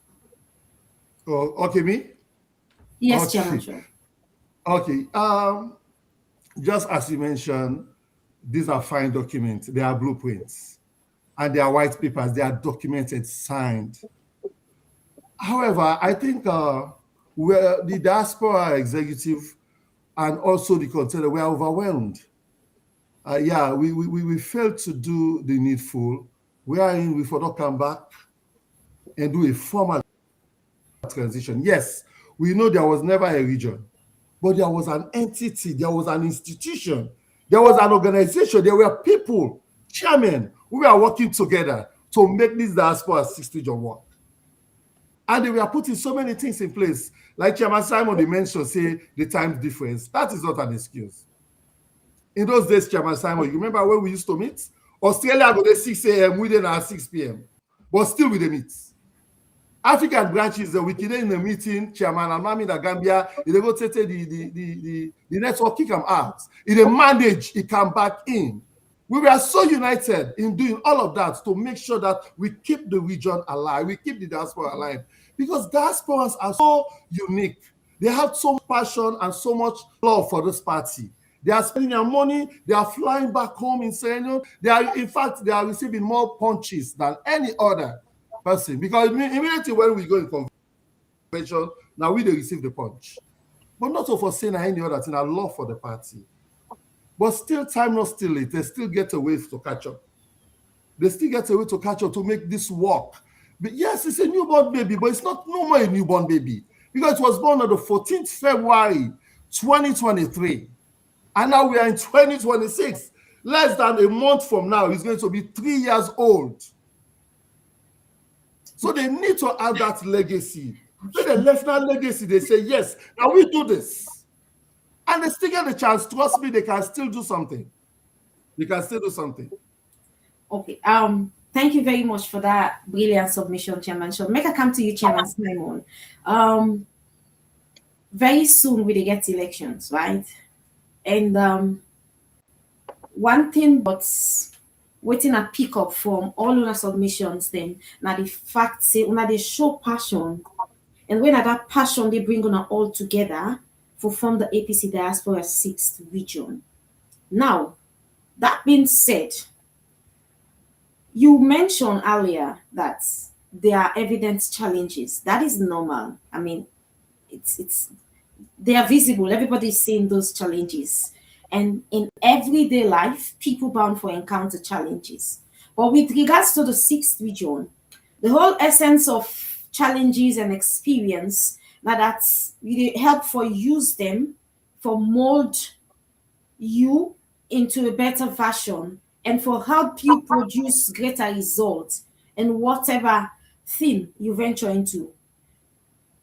D: Oh, okay, me?
C: Yes,
D: okay.
C: Chairman Sean.
D: Okay. Just as you mentioned, these are fine documents. They are blueprints. And they are white papers. They are documented, signed. However, I think where the diaspora executive and also the contender were overwhelmed. We failed to do the needful. Wherein we for not come back and do a formal transition. Yes, we know there was never a region, but there was an entity, there was an institution, there was an organization, there were people, chairmen, who were working together to make this diaspora 6th region work. And they were putting so many things in place. Like Chairman Simon, they mentioned, say, the time difference. That is not an excuse. In those days, Chairman Simon, you remember when we used to meet? Australia go there 6 a.m., we then at 6 p.m. But still with the meet. African branches, we can in the meeting, Chairman and Mami da Gambia, they go take the network, kick them out. If they manage, it come back in. We were so united in doing all of that to make sure that we keep the region alive, we keep the diaspora alive. Because diasporas are so unique. They have so much passion and so much love for this party. They are spending their money, they are flying back home in Serenio. They are receiving more punches than any other person. Because immediately when we go in convention, now we receive the punch. But not for saying any other thing, I love for the party. But still, time not still late. They still get a way to catch up. They still get a way to catch up to make this work. But yes, it's a newborn baby, but it's not no more a newborn baby. Because it was born on the 14th February, 2023. And now we are in 2026. Less than a month from now, it's going to be 3 years old. So they need to have that legacy. When they left that legacy, they say, yes, now we do this. And they still get the chance. Trust me, they can still do something. They can still do something.
C: Okay. Thank you very much for that brilliant submission, Chairman. So make a come to you, Chairman Simon. very soon we dey get elections, right? And one thing but waiting a pick up from all una submissions then now the fact say una dey show passion, and when that passion they bring una all together for form the APC Diaspora 6th region. Now, that being said, you mentioned earlier that there are evident challenges. That is normal. I mean, it's they are visible. Everybody's seeing those challenges. And in everyday life, people bound for encounter challenges. But with regards to the 6th region, the whole essence of challenges and experience now that we help for use them for mold you into a better version and for help you produce greater results in whatever thing you venture into.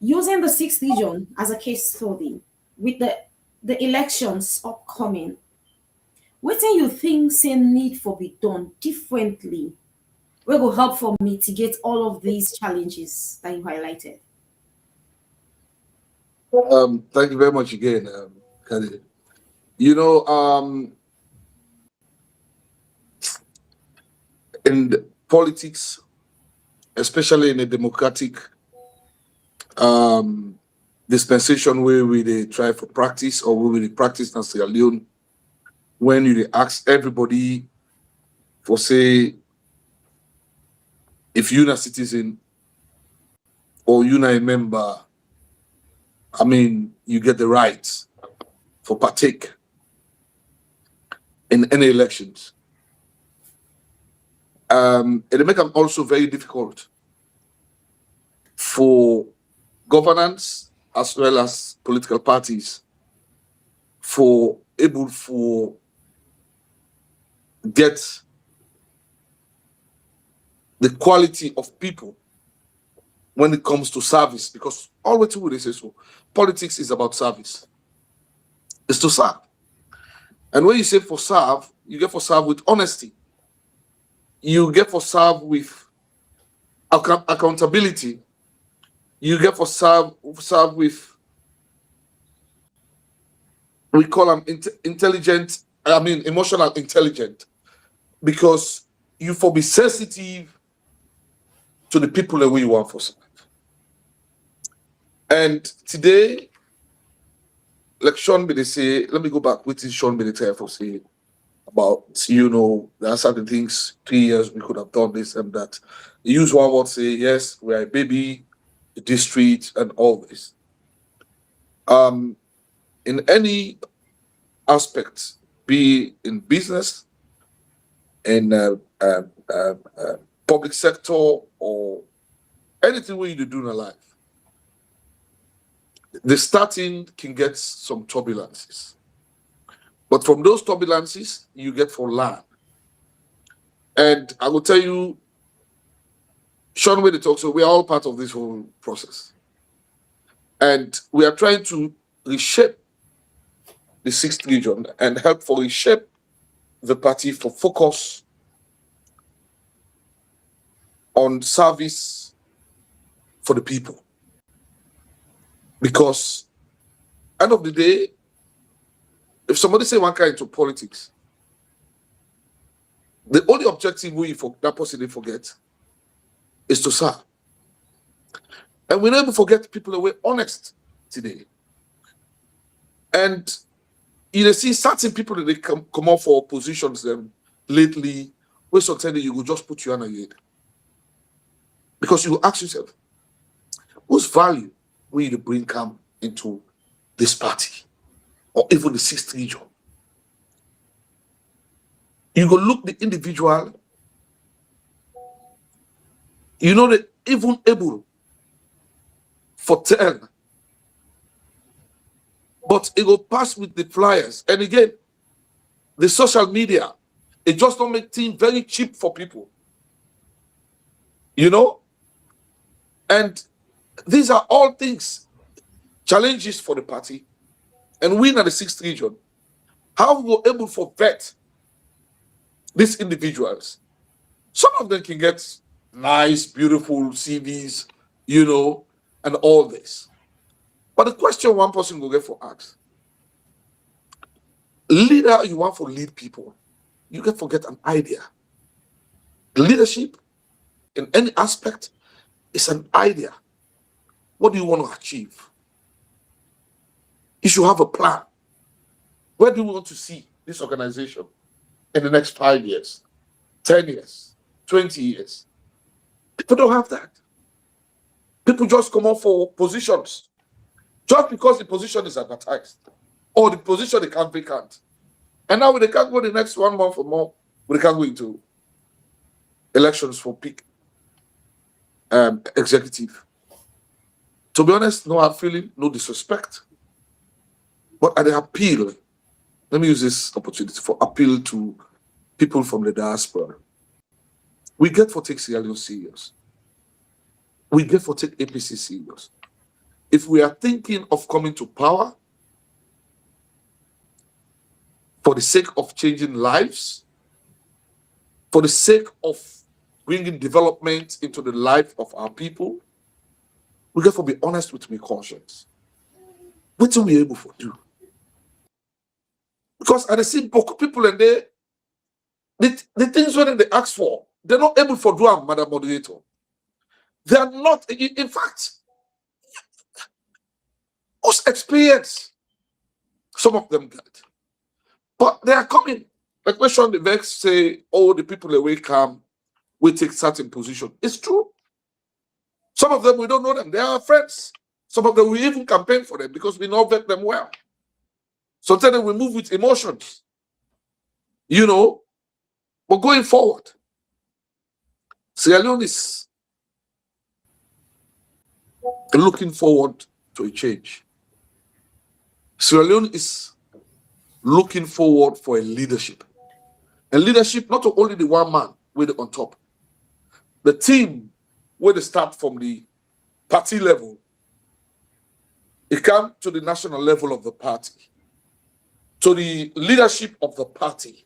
C: Using the 6th region as a case study with the elections upcoming, what do you think say need for be done differently? We will help for mitigate all of these challenges that you highlighted.
B: Thank you very much again, Khalid. You know, in politics, especially in a democratic dispensation where we they try for practice or where we practice in Sierra Leone, when you ask everybody for say, if you're a citizen or you're a member, I mean, you get the right for partake in any elections. It make them also very difficult for governance as well as political parties for able for get the quality of people when it comes to service, because always they say so. Politics is about service. It's to serve. And when you say for serve, you get for serve with honesty. You get for serve with accountability. You get for serve with, we call them intelligent, I mean emotional intelligent, because you for be sensitive to the people that we want for serve. And today, like Sean Bede say, let me go back with Sean Bede for say about, you know, there are certain things, 3 years we could have done this and that. The usual word say, yes, we are a baby, a district, and all this. In any aspect, be in business, in public sector, or anything where you do in life, the starting can get some turbulences. But from those turbulences, you get for learn. And I will tell you, Sean, when they talk, so we are all part of this whole process. And we are trying to reshape the 6th region and help for reshape the party for focus on service for the people. Because end of the day, if somebody say one kind into politics, the only objective we for that person they forget is to serve. And we never forget people that were honest today. And you see certain people that they come up for positions them lately, where sometimes you will just put you on a head. Because you ask yourself, whose value will you bring come into this party or even the 6th region? You go look the individual, you know that even able for 10, but it will pass with the flyers. And again, the social media, it just don't make things very cheap for people. You know? And these are all things, challenges for the party. And we in the 6th region, how we were able to vet these individuals. Some of them can get nice, beautiful CVs, you know, and all this. But the question one person will get for ask, leader you want to lead people, you can forget an idea. Leadership in any aspect is an idea. What do you want to achieve? You should have a plan. Where do you want to see this organization in the next 5 years, 10 years, 20 years? People don't have that. People just come up for positions just because the position is advertised or the position they can't vacant. And now they can't go the next 1 month or more, they can't go into elections for peak executive. To be honest, no hard feeling, no disrespect. But at the appeal, let me use this opportunity for appeal to people from the diaspora. We get for take Sierra Leone serious. We get for take APC serious. If we are thinking of coming to power for the sake of changing lives, for the sake of bringing development into the life of our people, we get to be honest with my conscience. What are we able to do? Because I see beaucoup people and the things when they ask for, they're not able to do them, Madam Moderator. They are not, in fact, whose experience some of them get. But they are coming. Like when Sean the Vex say, oh, the people that we come, we take certain position. It's true. Some of them, we don't know them. They are our friends. Some of them, we even campaign for them because we know vet them well. Sometimes we move with emotions, you know. But going forward, Sierra Leone is looking forward to a change. Sierra Leone is looking forward for a leadership. And leadership, not only the one man with it on top. The team, where they start from the party level, it comes to the national level of the party, to the leadership of the party.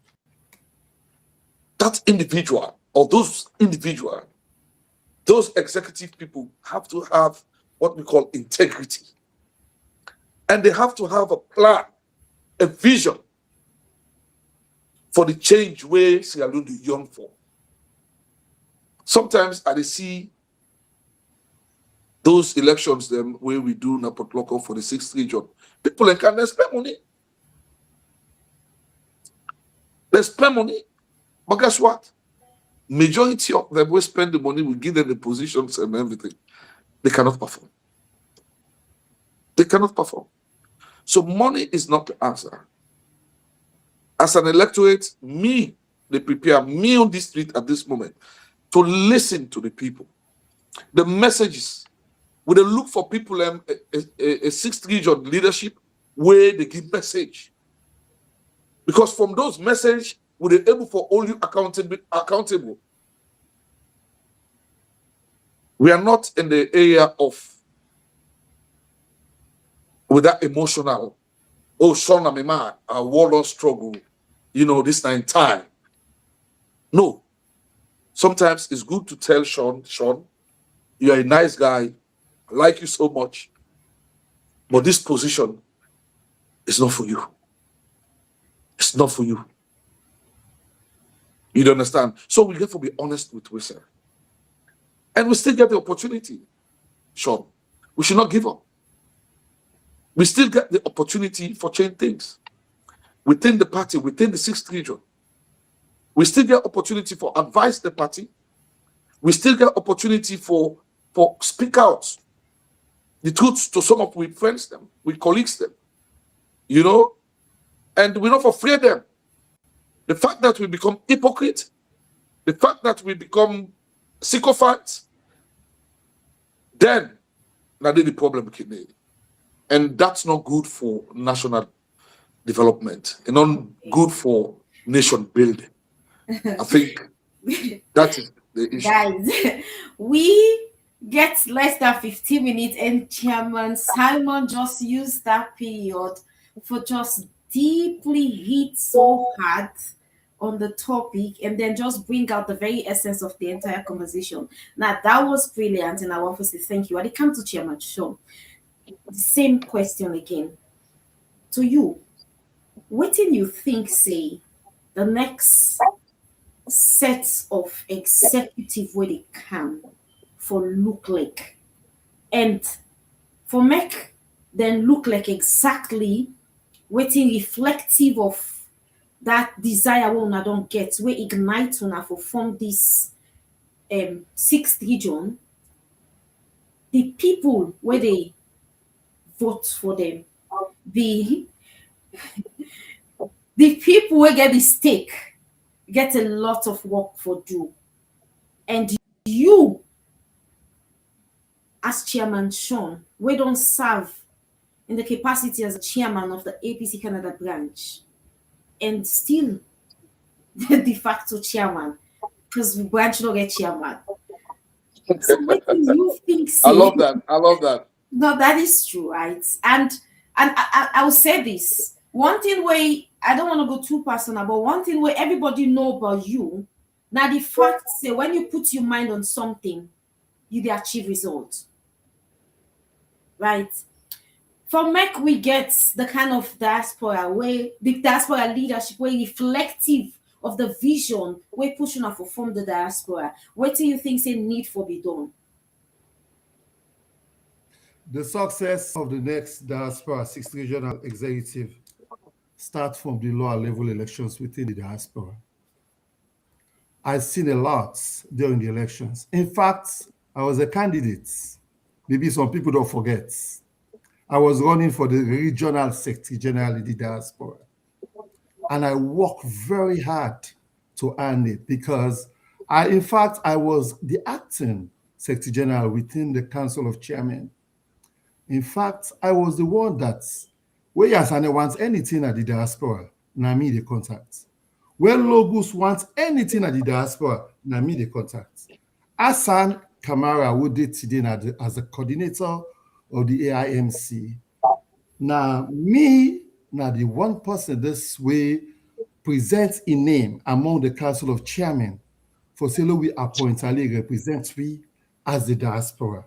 B: That individual, or those individuals, those executive people have to have what we call integrity. And they have to have a plan, a vision for the change where Sierra Leone is young for. Sometimes I see those elections them where we do Napot Local for the 6th region. People can spend money. They spend money. But guess what? Majority of them will spend the money, we give them the positions and everything. They cannot perform. They cannot perform. So money is not the answer. As an electorate, they prepare me on this street at this moment to listen to the people. The messages, we they look for people a 6th region leadership where they give message. Because from those messages, we are able for all you accountable. We are not in the area of with that emotional, oh, Sean and man, a war struggle, you know, this time. No. Sometimes it's good to tell Sean, you're a nice guy, I like you so much, but this position is not for you. It's not for you. You don't understand? So we have to be honest with ourselves. And we still get the opportunity, Sean. We should not give up. We still get the opportunity for change things. Within the party, within the 6th region. We still get opportunity for advise the party. We still get opportunity for speak out the truth to some of we friends them, we colleagues them. You know? And we not afraid them. The fact that we become hypocrite, the fact that we become sycophants, then now the problem can. And that's not good for national development and not good for nation building. I think that is the issue.
C: Guys, we get less than 15 minutes and Chairman Simon just used that period for just deeply hit so hard on the topic and then just bring out the very essence of the entire conversation. Now, that was brilliant, and I want to say thank you. When it comes to Chairman Sean, the same question again. To you, what do you think, say, the next set of executive where they come for look like, and for make then look like exactly waiting reflective of that desire we una don't get, we ignite una for form this sixth region, the people where they vote for them, the the people where get the stake get a lot of work for do. And you as chairman Sean, we don't serve in the capacity as a chairman of the APC Canada branch, and still the de facto chairman, because the branch don't get chairman. So what do you think,
B: I
C: say?
B: love that. I love that.
C: No, that is true, right? And I will say this. One thing where I don't want to go too personal, but one thing where everybody know about you, now the fact say when you put your mind on something, you dey achieve results. Right? For make we get the kind of diaspora where the diaspora leadership where reflective of the vision where pushing for form the diaspora. What do you think say need for be done?
D: The success of the next diaspora sixth regional executive starts from the lower level elections within the diaspora. I've seen a lot during the elections. In fact, I was a candidate. Maybe some people don't forget. I was running for the regional secretary general in the diaspora. And I worked very hard to earn it because in fact, I was the acting secretary general within the Council of Chairmen. In fact, I was the one that, where Yasane wants anything at the diaspora, na me the contact. When Logos wants anything at the diaspora, na me the contact. Asan Kamara, who did today as a coordinator of the AIMC. Now, me, now the one person this way presents a name among the Council of Chairmen for Selo we appoint Ali represents we as the diaspora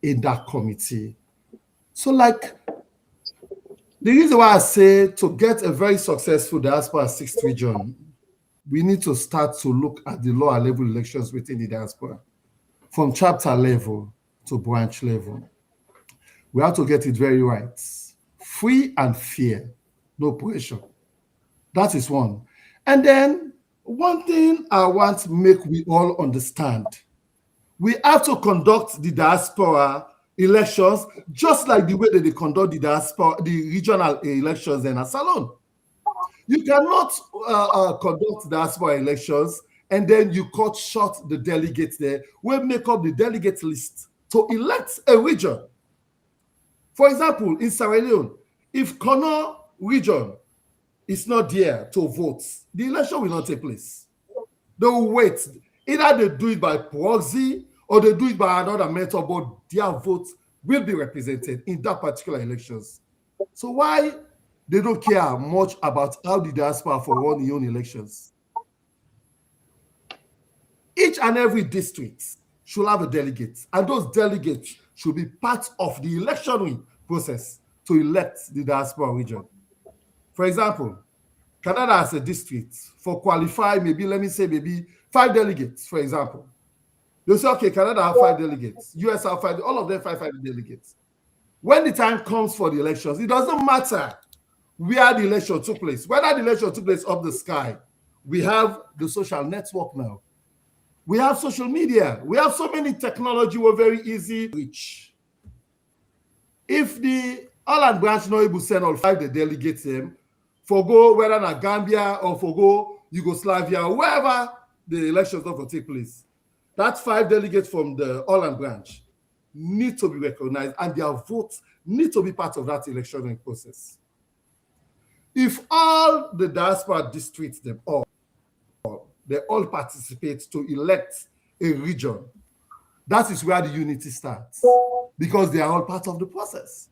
D: in that committee. So, like, the reason why I say to get a very successful diaspora sixth region, we need to start to look at the lower level elections within the diaspora, from chapter level to branch level. We have to get it very right. Free and fair, no pressure. That is one. And then one thing I want to make we all understand, we have to conduct the diaspora elections just like the way that they conduct the diaspora, the regional elections in a salon. You cannot conduct diaspora elections and then you cut short the delegates there. We make up the delegate list to elect a region. For example, in Sierra Leone, if Kono region is not there to vote, the election will not take place. They will wait. Either they do it by proxy or they do it by another method, but their vote will be represented in that particular elections. So why they don't care much about how the diaspora for run their own elections? Each and every district should have a delegate, and those delegates should be part of the election process to elect the diaspora region. For example, Canada has a district for qualify, maybe, let me say, maybe 5 delegates, for example. They say, okay, Canada have 5 delegates, US have 5, all of them 5 delegates. When the time comes for the elections, it doesn't matter where the election took place. Whether the election took place up the sky, we have the social network now. We have social media. We have so many technology we're very easy to reach. If the Holland branch not able to send all 5 the delegates them, for go whether in Gambia or for go Yugoslavia, wherever the elections not going to take place, that 5 delegates from the Holland branch need to be recognized and their votes need to be part of that election process. If all the diaspora districts, they all participate to elect a region, that is where the unity starts, because they are all part of the process.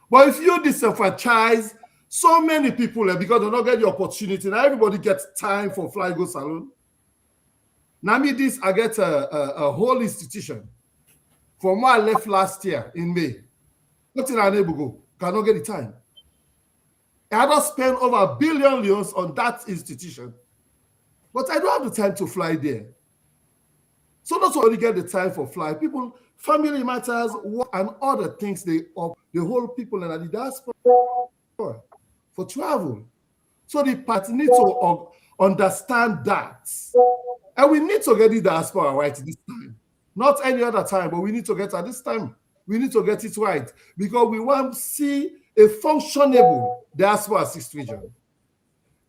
D: But if you disenfranchise so many people, because they don't get the opportunity, now everybody gets time for fly go salon. Now me this, I get a whole institution from where I left last year in May. Nothing I able go, cannot get the time. I don't spend over $1 billion on that institution, but I don't have the time to fly there. So not only get the time for flight, people, family matters, work, and other things they hold people in the diaspora for travel. So the party need to understand that. And we need to get the diaspora right this time. Not any other time, but we need to get at this time. We need to get it right because we want to see a functionable diaspora assist region.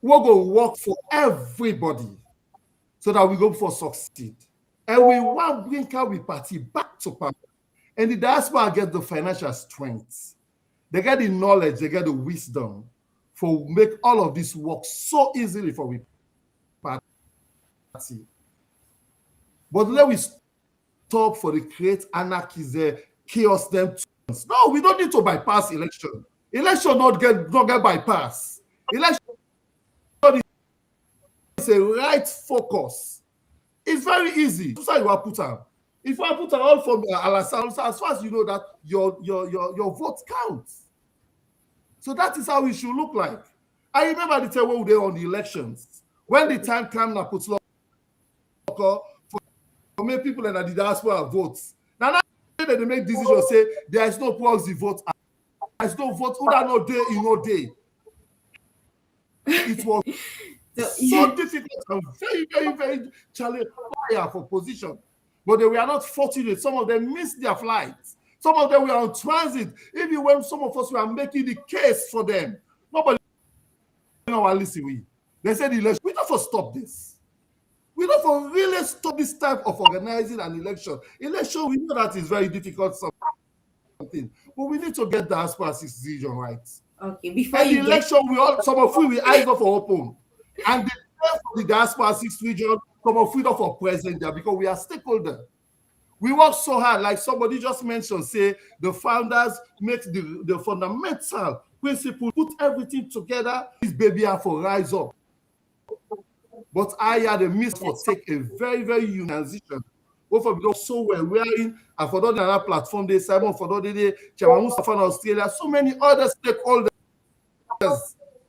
D: We're going to work for everybody so that we go for succeed. And we want to bring our party back to power. And the diaspora get the financial strength. They get the knowledge, they get the wisdom for make all of this work so easily for we party. But let we stop for the create anarchy, chaos them. No, we don't need to bypass election. Election not get bypass. Election is a right focus. It's very easy. So you are put out. If I put all from Alassane, as far as you know that your vote counts. So that is how it should look like. I remember the time when we were on the elections. When the time came to put for many people in the diaspora votes. Now they make decisions say there is no proxy vote. There is no vote. Who that no day in no day. It was so difficult and very, very, very challenging for position. But they were not fortunate. Some of them missed their flights. Some of them were on transit. Even when some of us were making the case for them. Nobody listen. They said the election. We don't for stop this. We don't for really stop this type of organizing an election. Election, we know that is very difficult something. But we need to get the diaspora decision right.
C: Okay, before
D: and the election, some of we eyes off for open. And the diaspora region, some of freedom for present there because we are stakeholders. We work so hard, like somebody just mentioned, say the founders make the fundamental principle, put everything together, this baby have to rise up. But I had a miss for take a very, very unique transition. Both of them so well wearing, and for another platform, they Simon for the Chairman Mustafa in Australia, so many other stakeholders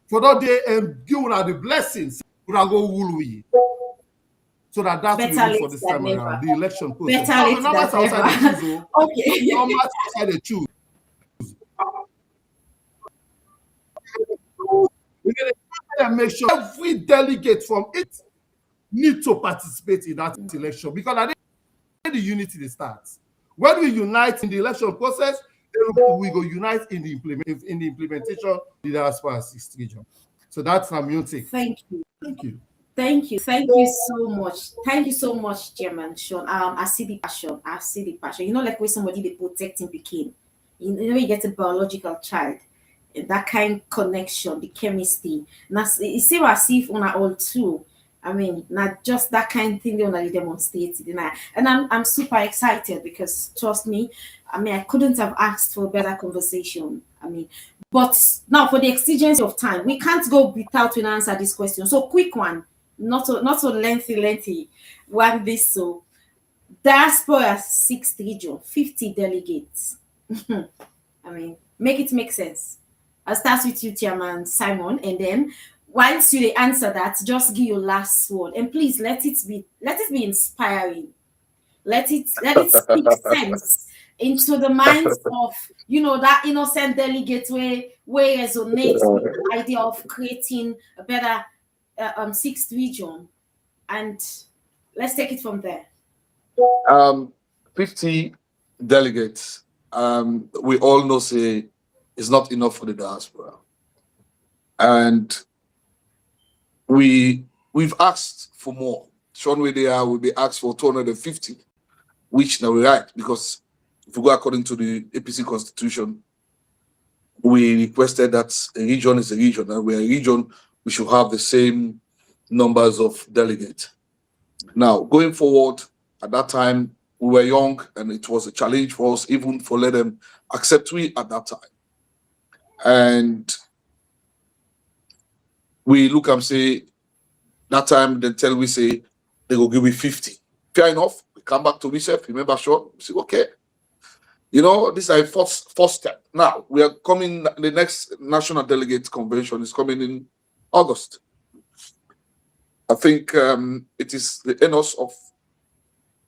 D: for that day and give the blessings for go wulu. So that's what we do for this time around. The election process.
C: Okay.
D: No matter outside they choose. We're going to make sure every delegate from it need to participate in that election because I think the unity starts. When we unite in the election process, then we go unite in the implementation of the diaspora assist region. So that's my music.
C: Thank you.
D: Thank you.
C: Thank you. Thank you so much. Thank you so much, Chairman Sean. I see the passion. I see the passion. You know, like when somebody they protecting became. You know, you get a biological child. That kind of connection, the chemistry. Now, it's as if on all too. I mean, not just that kind of thing they only demonstrated. And I'm super excited because trust me, I mean, I couldn't have asked for a better conversation. I mean, but now for the exigency of time, we can't go without an answer this question. So quick one, not so lengthy. One this so diaspora 6th region, 50 delegates. I mean, make it make sense. I'll start with you, Chairman Simon, and then once you answer that, just give your last word. And please let it be inspiring. Let it speak sense into the minds of that innocent delegate where resonates with the idea of creating a better 6th region. And let's take it from there.
B: 50 delegates. We all know say is not enough for the diaspora. And we've asked for more. Sean way they are will be asked for 250, which now we're right, because if we go according to the APC constitution, we requested that a region is a region, and we're a region, we should have the same numbers of delegates. Now, going forward, at that time, we were young, and it was a challenge for us, even for let them accept we at that time. And we look and say, that time, they tell we say, they will give me 50. Fair enough. We come back to research. Remember, Sean? We say, okay. You know, this is a first step. Now we are coming. The next National Delegate Convention is coming in August. I think it is the ethos of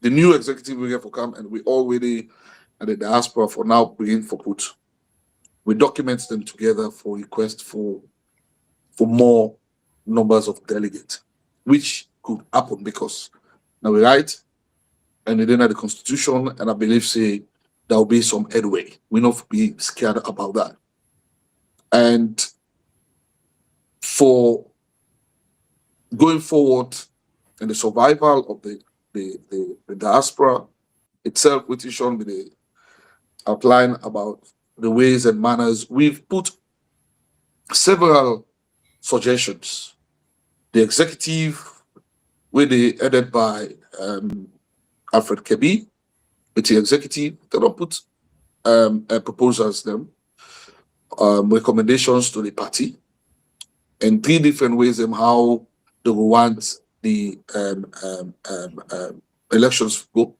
B: the new executive we have to come, and we already at the diaspora for now begin for put. We document them together for request for more numbers of delegates, which could happen because now we write and then at the constitution, and I believe say there will be some headway. We not be scared about that. And for going forward in the survival of the diaspora itself, which is shown with the outline about the ways and manners, we've put several suggestions. The executive, where they headed by Alfred Kebi, with the executive, they don't put proposals, them recommendations to the party, and 3 different ways of how they will want the elections to go.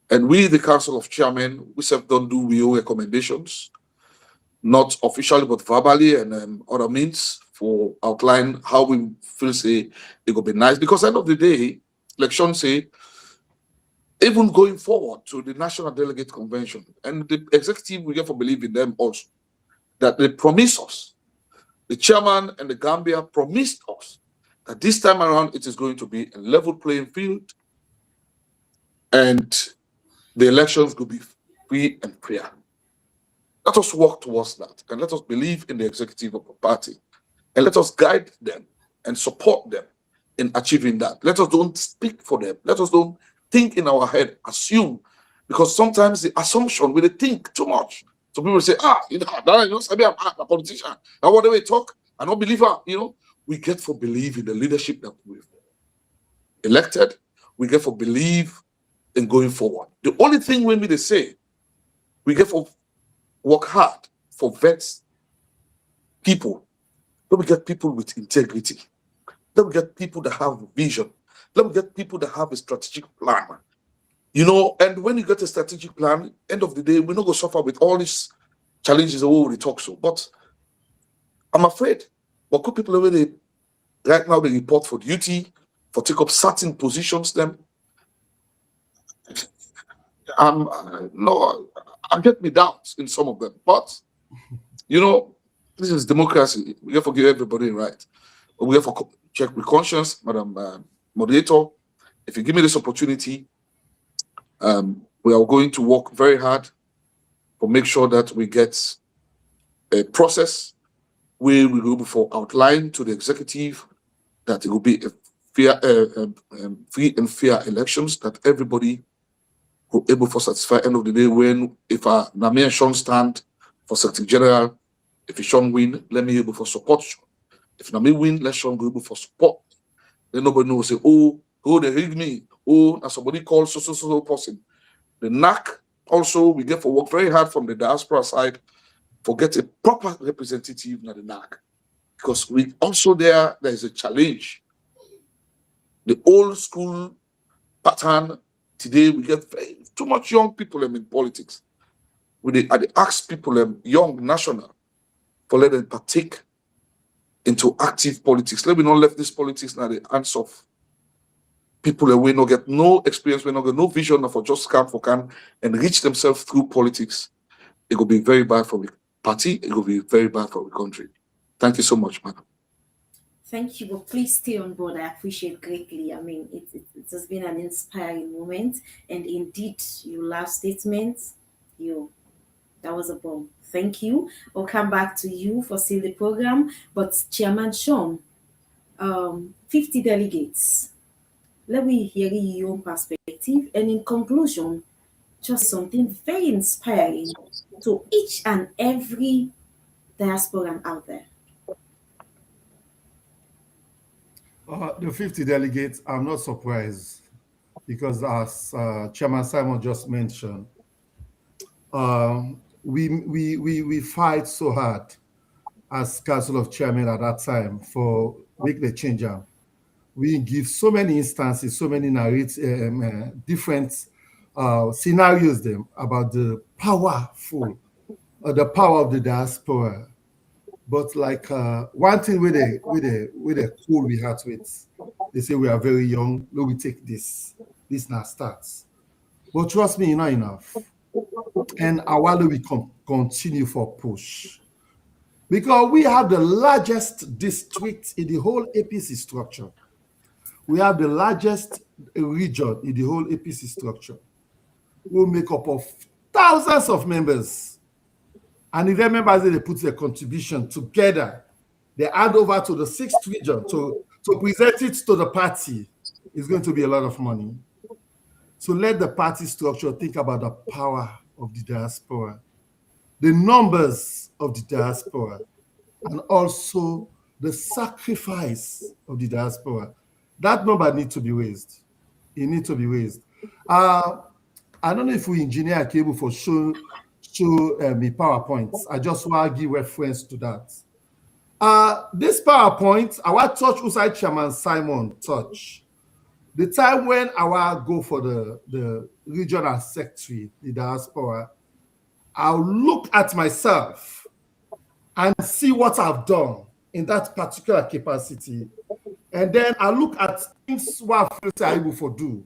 B: And we, the Council of Chairmen, we self don't do we own recommendations, not officially but verbally and other means for outline how we feel say it will be nice. Because end of the day, like Sean say, even going forward to the National Delegate Convention and the executive, we get to believe in them also, that they promise us, the chairman and the Gambia promised us that this time around it is going to be a level playing field and the elections will be free and fair. Let us work towards that and let us believe in the executive of the party and let us guide them and support them in achieving that. Let us don't speak for them. Let us don't think in our head, assume, because sometimes the assumption we think too much. So people say, you know, I'm a politician. Now what do we talk? I don't believe her. You know, we get for believe in the leadership that we've elected. We get for believe in going forward. The only thing when we say, we get for work hard for vets people. Let me get people with integrity. Let me get people that have vision. Let me get people that have a strategic plan. You know, and when you get a strategic plan, end of the day, we're not going to suffer with all these challenges that we already talk so. But I'm afraid, what could people already, right now, they report for duty, for take up certain positions, them. No, I get me doubts in some of them. But, you know, this is democracy. We have to give everybody a right. But we have to check with conscience, Madam Moderator. If you give me this opportunity, we are going to work very hard to make sure that we get a process where we go before outline to the executive that it will be a fair, free and fair elections that everybody will able to satisfy. End of the day, when if Nami and Sean stand for Secretary General, if Sean win, let me able for support Sean. If Nami win, let Sean go able for support. Then nobody knows say, oh, they rig me. Oh, now somebody calls so person. The NAC also, we get for work very hard from the diaspora side for get a proper representative in the NAC. Because we also there is a challenge. The old school pattern today, we get too much young people in politics. We ask people, young national, for let them partake into active politics. Let me not left this politics now the hands of people that we not get no experience, we not get no vision for just come for can and reach themselves through politics. It will be very bad for the party. It will be very bad for the country. Thank you so much, madam.
C: Thank you, but please stay on board. I appreciate greatly. I mean, it has been an inspiring moment, and indeed, your last statement, that was a bomb. Thank you. I'll come back to you for still the program. But Chairman Sean, 50 delegates. Let me hear your own perspective, and in conclusion, just something very inspiring to each and every diasporan out there.
D: The 50 delegates, I'm not surprised because as Chairman Simon just mentioned, we fight so hard as Council of Chairmen at that time for make the change. We give so many instances, so many different scenarios them about the powerful, the power of the diaspora. But like one thing with a cool we had with, they say we are very young, no, we take this now starts. But trust me, not enough. And while we continue for push. Because we have the largest district in the whole APC structure. We have the largest region in the whole APC structure. We make up of thousands of members. And if members, they put their contribution together, they hand over to the 6th region to present it to the party. It's going to be a lot of money. So let the party structure think about the power of the diaspora, the numbers of the diaspora, and also the sacrifice of the diaspora. That number needs to be raised. It needs to be raised. I don't know if we engineer a cable for show me PowerPoints. I just want to give reference to that. This PowerPoint, our touch Usai Chairman Simon touch. The time when I will go for the regional secretary, the diaspora, I'll look at myself and see what I've done in that particular capacity. And then I look at things what I feel I'm able to do.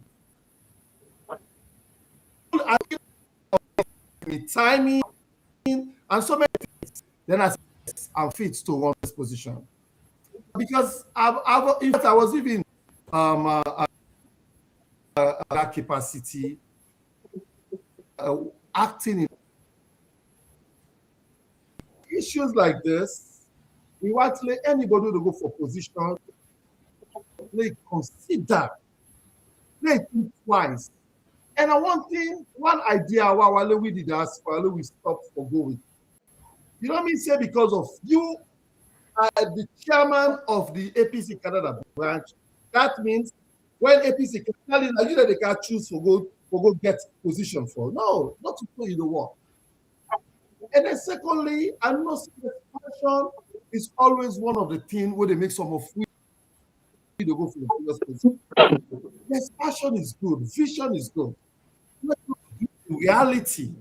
D: I give timing and so many things. Then I say, I'm fit to run this position. Because in fact, I was even that capacity, acting in issues like this. We want to let anybody to go for position. They consider, they think twice. And one idea while we did ask for, we stop for going. You know what I mean? Say because of you are the chairman of the APC Canada branch. That means when APC Canada, you know, they can choose for go get position for. No, not to put you the work. And then secondly, I know passion is always one of the things where they make some of free to go for the previous position. Yes, passion is good, vision is good. Let's look at the reality.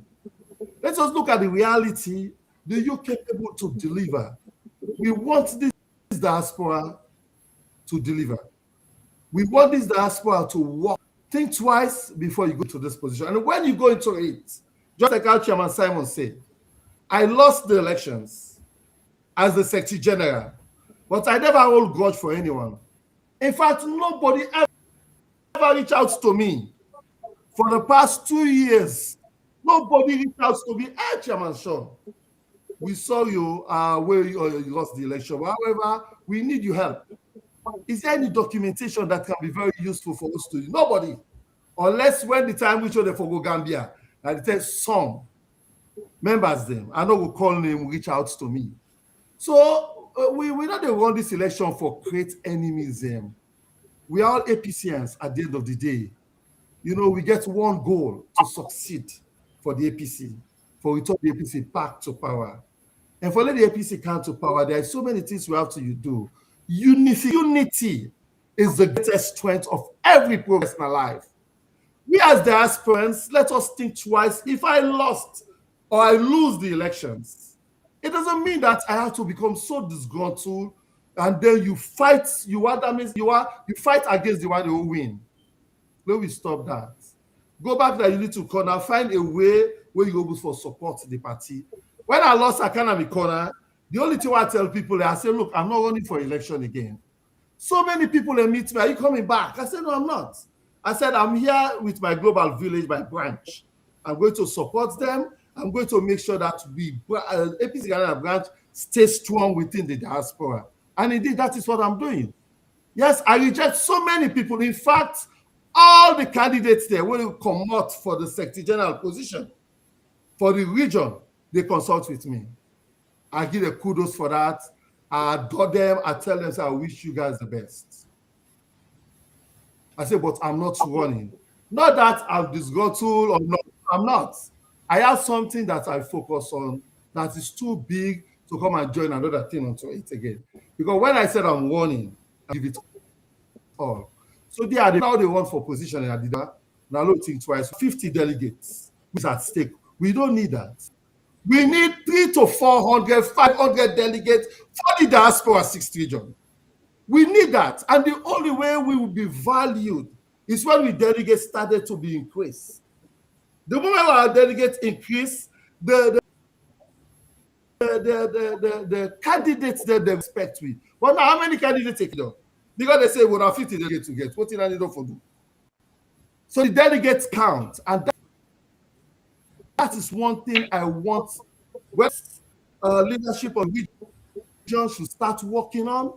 D: Let's just look at the reality. Are you capable to deliver? We want this diaspora to deliver. We want this diaspora to work. Think twice before you go to this position. And when you go into it, just like our Chairman Simon said, I lost the elections as the Secretary General, but I never hold grudge for anyone. In fact, nobody ever reached out to me for the past 2 years. Nobody reached out to me. Hey, Chairman Sean, we saw you where you lost the election. However, we need your help. Is there any documentation that can be very useful for us to do? Nobody. Unless when the time we show them for go Gambia, and they tell some members them, I know we call them, reach out to me. So we not run this election for create enemies. We are all APCians at the end of the day. You know, we get one goal to succeed for the APC, for return the APC back to power. And for let the APC come to power, there are so many things we have to do. Unity is the greatest strength of every progress in our life. We as diasporans, let us think twice. If I lost or I lose the elections, it doesn't mean that I have to become so disgruntled and then you fight. That means you fight against the one who win. Let me stop that. Go back to you need to corner, find a way where you go for support the party. When I lost Akanami corner, the only thing I tell people, I say, look, I'm not running for election again. So many people they meet me, are you coming back? I said, no, I'm not. I said, I'm here with my global village, my branch. I'm going to support them. I'm going to make sure that APC Canada branch stays strong within the diaspora. And indeed, that is what I'm doing. Yes, I reject so many people. In fact, all the candidates there will come out for the Secretary General position for the region. They consult with me. I give a kudos for that. I adore them. I tell them, I wish you guys the best. I say, but I'm not running. Not that I'm disgruntled or not. I'm not. I have something that I focus on that is too big to come and join another thing onto it again. Because when I said I'm running, I give it all. So they are now they run for position in Adida. Now look think twice. 50 delegates who's at stake We don't need that. We need 300 to 400, 500 delegates for the diaspora 6th region. We need that. And the only way we will be valued is when we delegates started to be increased. The moment our delegates increase, the candidates that they expect we. But now, how many candidates take it on? Because they say, well, now 50 delegates to get. What did I need for do? So the delegates count. And that is one thing I want West leadership of region should start working on.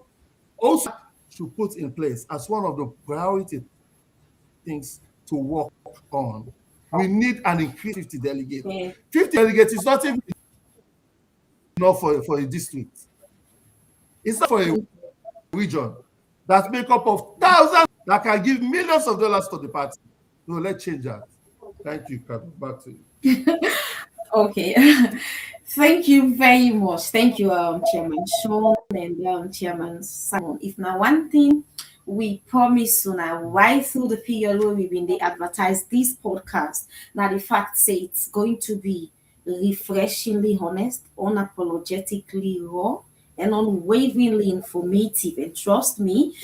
D: Also, should put in place as one of the priority things to work on. We need an increase 50 delegates. Yeah. 50 delegates is not even enough for a district. It's not for a region that make up of thousands that can give millions of dollars to the party. So let's change that. Thank you, Kado. Back to you.
C: Okay. Thank you very much. Thank you, Chairman Sean and Chairman Simon. If now one thing we promise now, right through the period where we've been advertise this podcast, now the fact say it's going to be refreshingly honest, unapologetically raw, and unwaveringly informative. And trust me,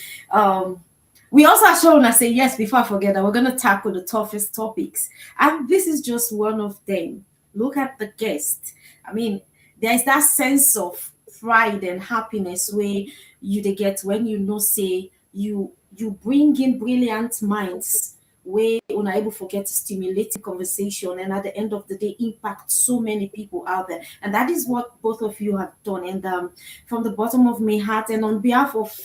C: we also are showing, I say yes, before I forget that we're going to tackle the toughest topics. And this is just one of them. Look at the guest. I mean, there's that sense of pride and happiness where you get when you know, say, you bring in brilliant minds where you're able to get stimulating conversation and at the end of the day impact so many people out there. And that is what both of you have done. And from the bottom of my heart and on behalf of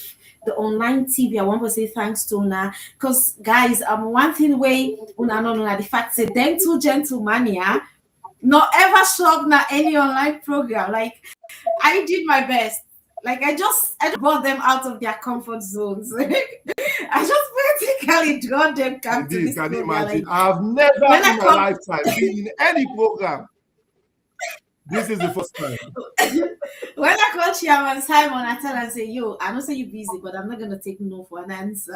C: the online TV, I want to say thanks to Una, because guys, one thing way Una the fact say them two gentlemen here not ever shocked na any online program. Like I did my best. Like I just brought them out of their comfort zones. I just practically brought them come to this program.
D: Imagine? Like, I've never in my lifetime been in any program. This is the first time.
C: When I call Chairman Simon, I tell her, I say, yo, I know say you're busy, but I'm not gonna take no for an answer.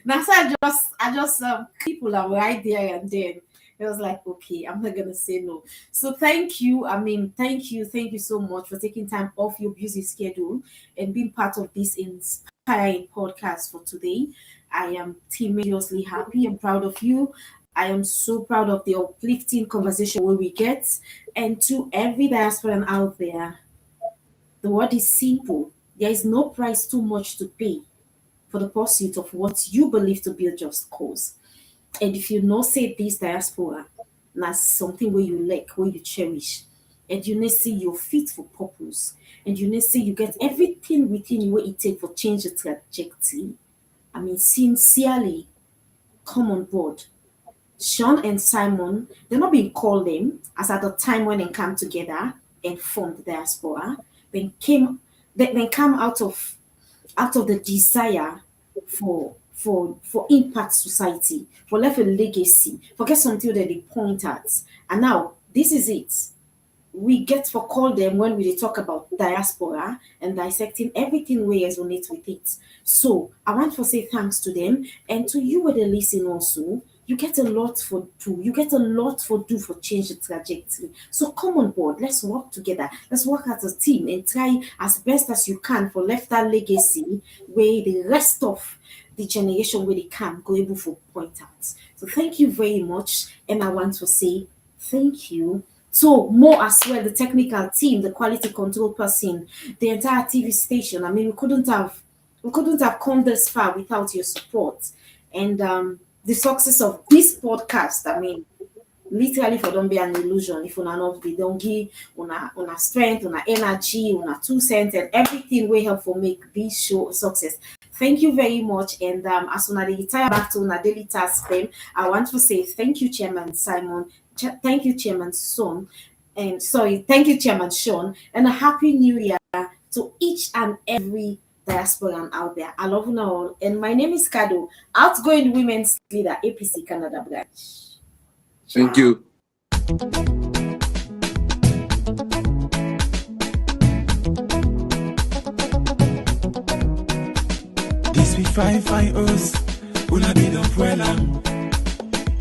C: Now, so I just people are right there and then. It was like, okay, I'm not gonna say no. So thank you. I mean, thank you so much for taking time off your busy schedule and being part of this inspiring podcast for today. I am tremendously happy and proud of you. I am so proud of the uplifting conversation where we get. And to every diasporan out there, the word is simple. There is no price too much to pay for the pursuit of what you believe to be a just cause. And if you know, say this diaspora, that's something where you like, where you cherish, and you know, see you're fit for purpose, and you know, see you get everything within you where it takes for change the trajectory. I mean, sincerely, come on board. Sean and Simon, they're not being called them as at the time when they come together and formed the diaspora. They come out of the desire for impact society, for left a legacy, forget something that they point at. And now this is it. We get for call them when we talk about diaspora and dissecting everything we resonate with it. So I want to say thanks to them and to you with the listen also. You get a lot for do. You get a lot for do for change the trajectory. So come on board. Let's work together. Let's work as a team and try as best as you can for left that legacy where the rest of the generation where they can go able to point out. So thank you very much. And I want to say thank you. So more as well, the technical team, the quality control person, the entire TV station. I mean, we couldn't have come this far without your support. And the success of this podcast, I mean, literally for don't be an illusion. If una not be don't give una strength, una energy, una 2 cents, and everything will help for make this show a success. Thank you very much. And as soon as they retire back to una daily task, I want to say thank you, Chairman Simon. Thank you, Chairman Sean. Thank you, Chairman Sean. And a happy new year to each and every diaspora out there. I love you all. And my name is Kado, outgoing women's leader, APC Canada branch.
B: Thank you.
A: This we fine us. Una be don't well.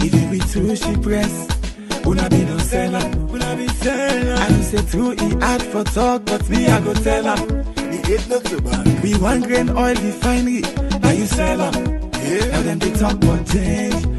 A: Even with two she press. Una be no sell am, una be sell am. I know say true e hard for talk, but me I go tell am. The hate not so bad. We 1 grain oil refinery, now you sell am. Yeah. Now them they talk about change.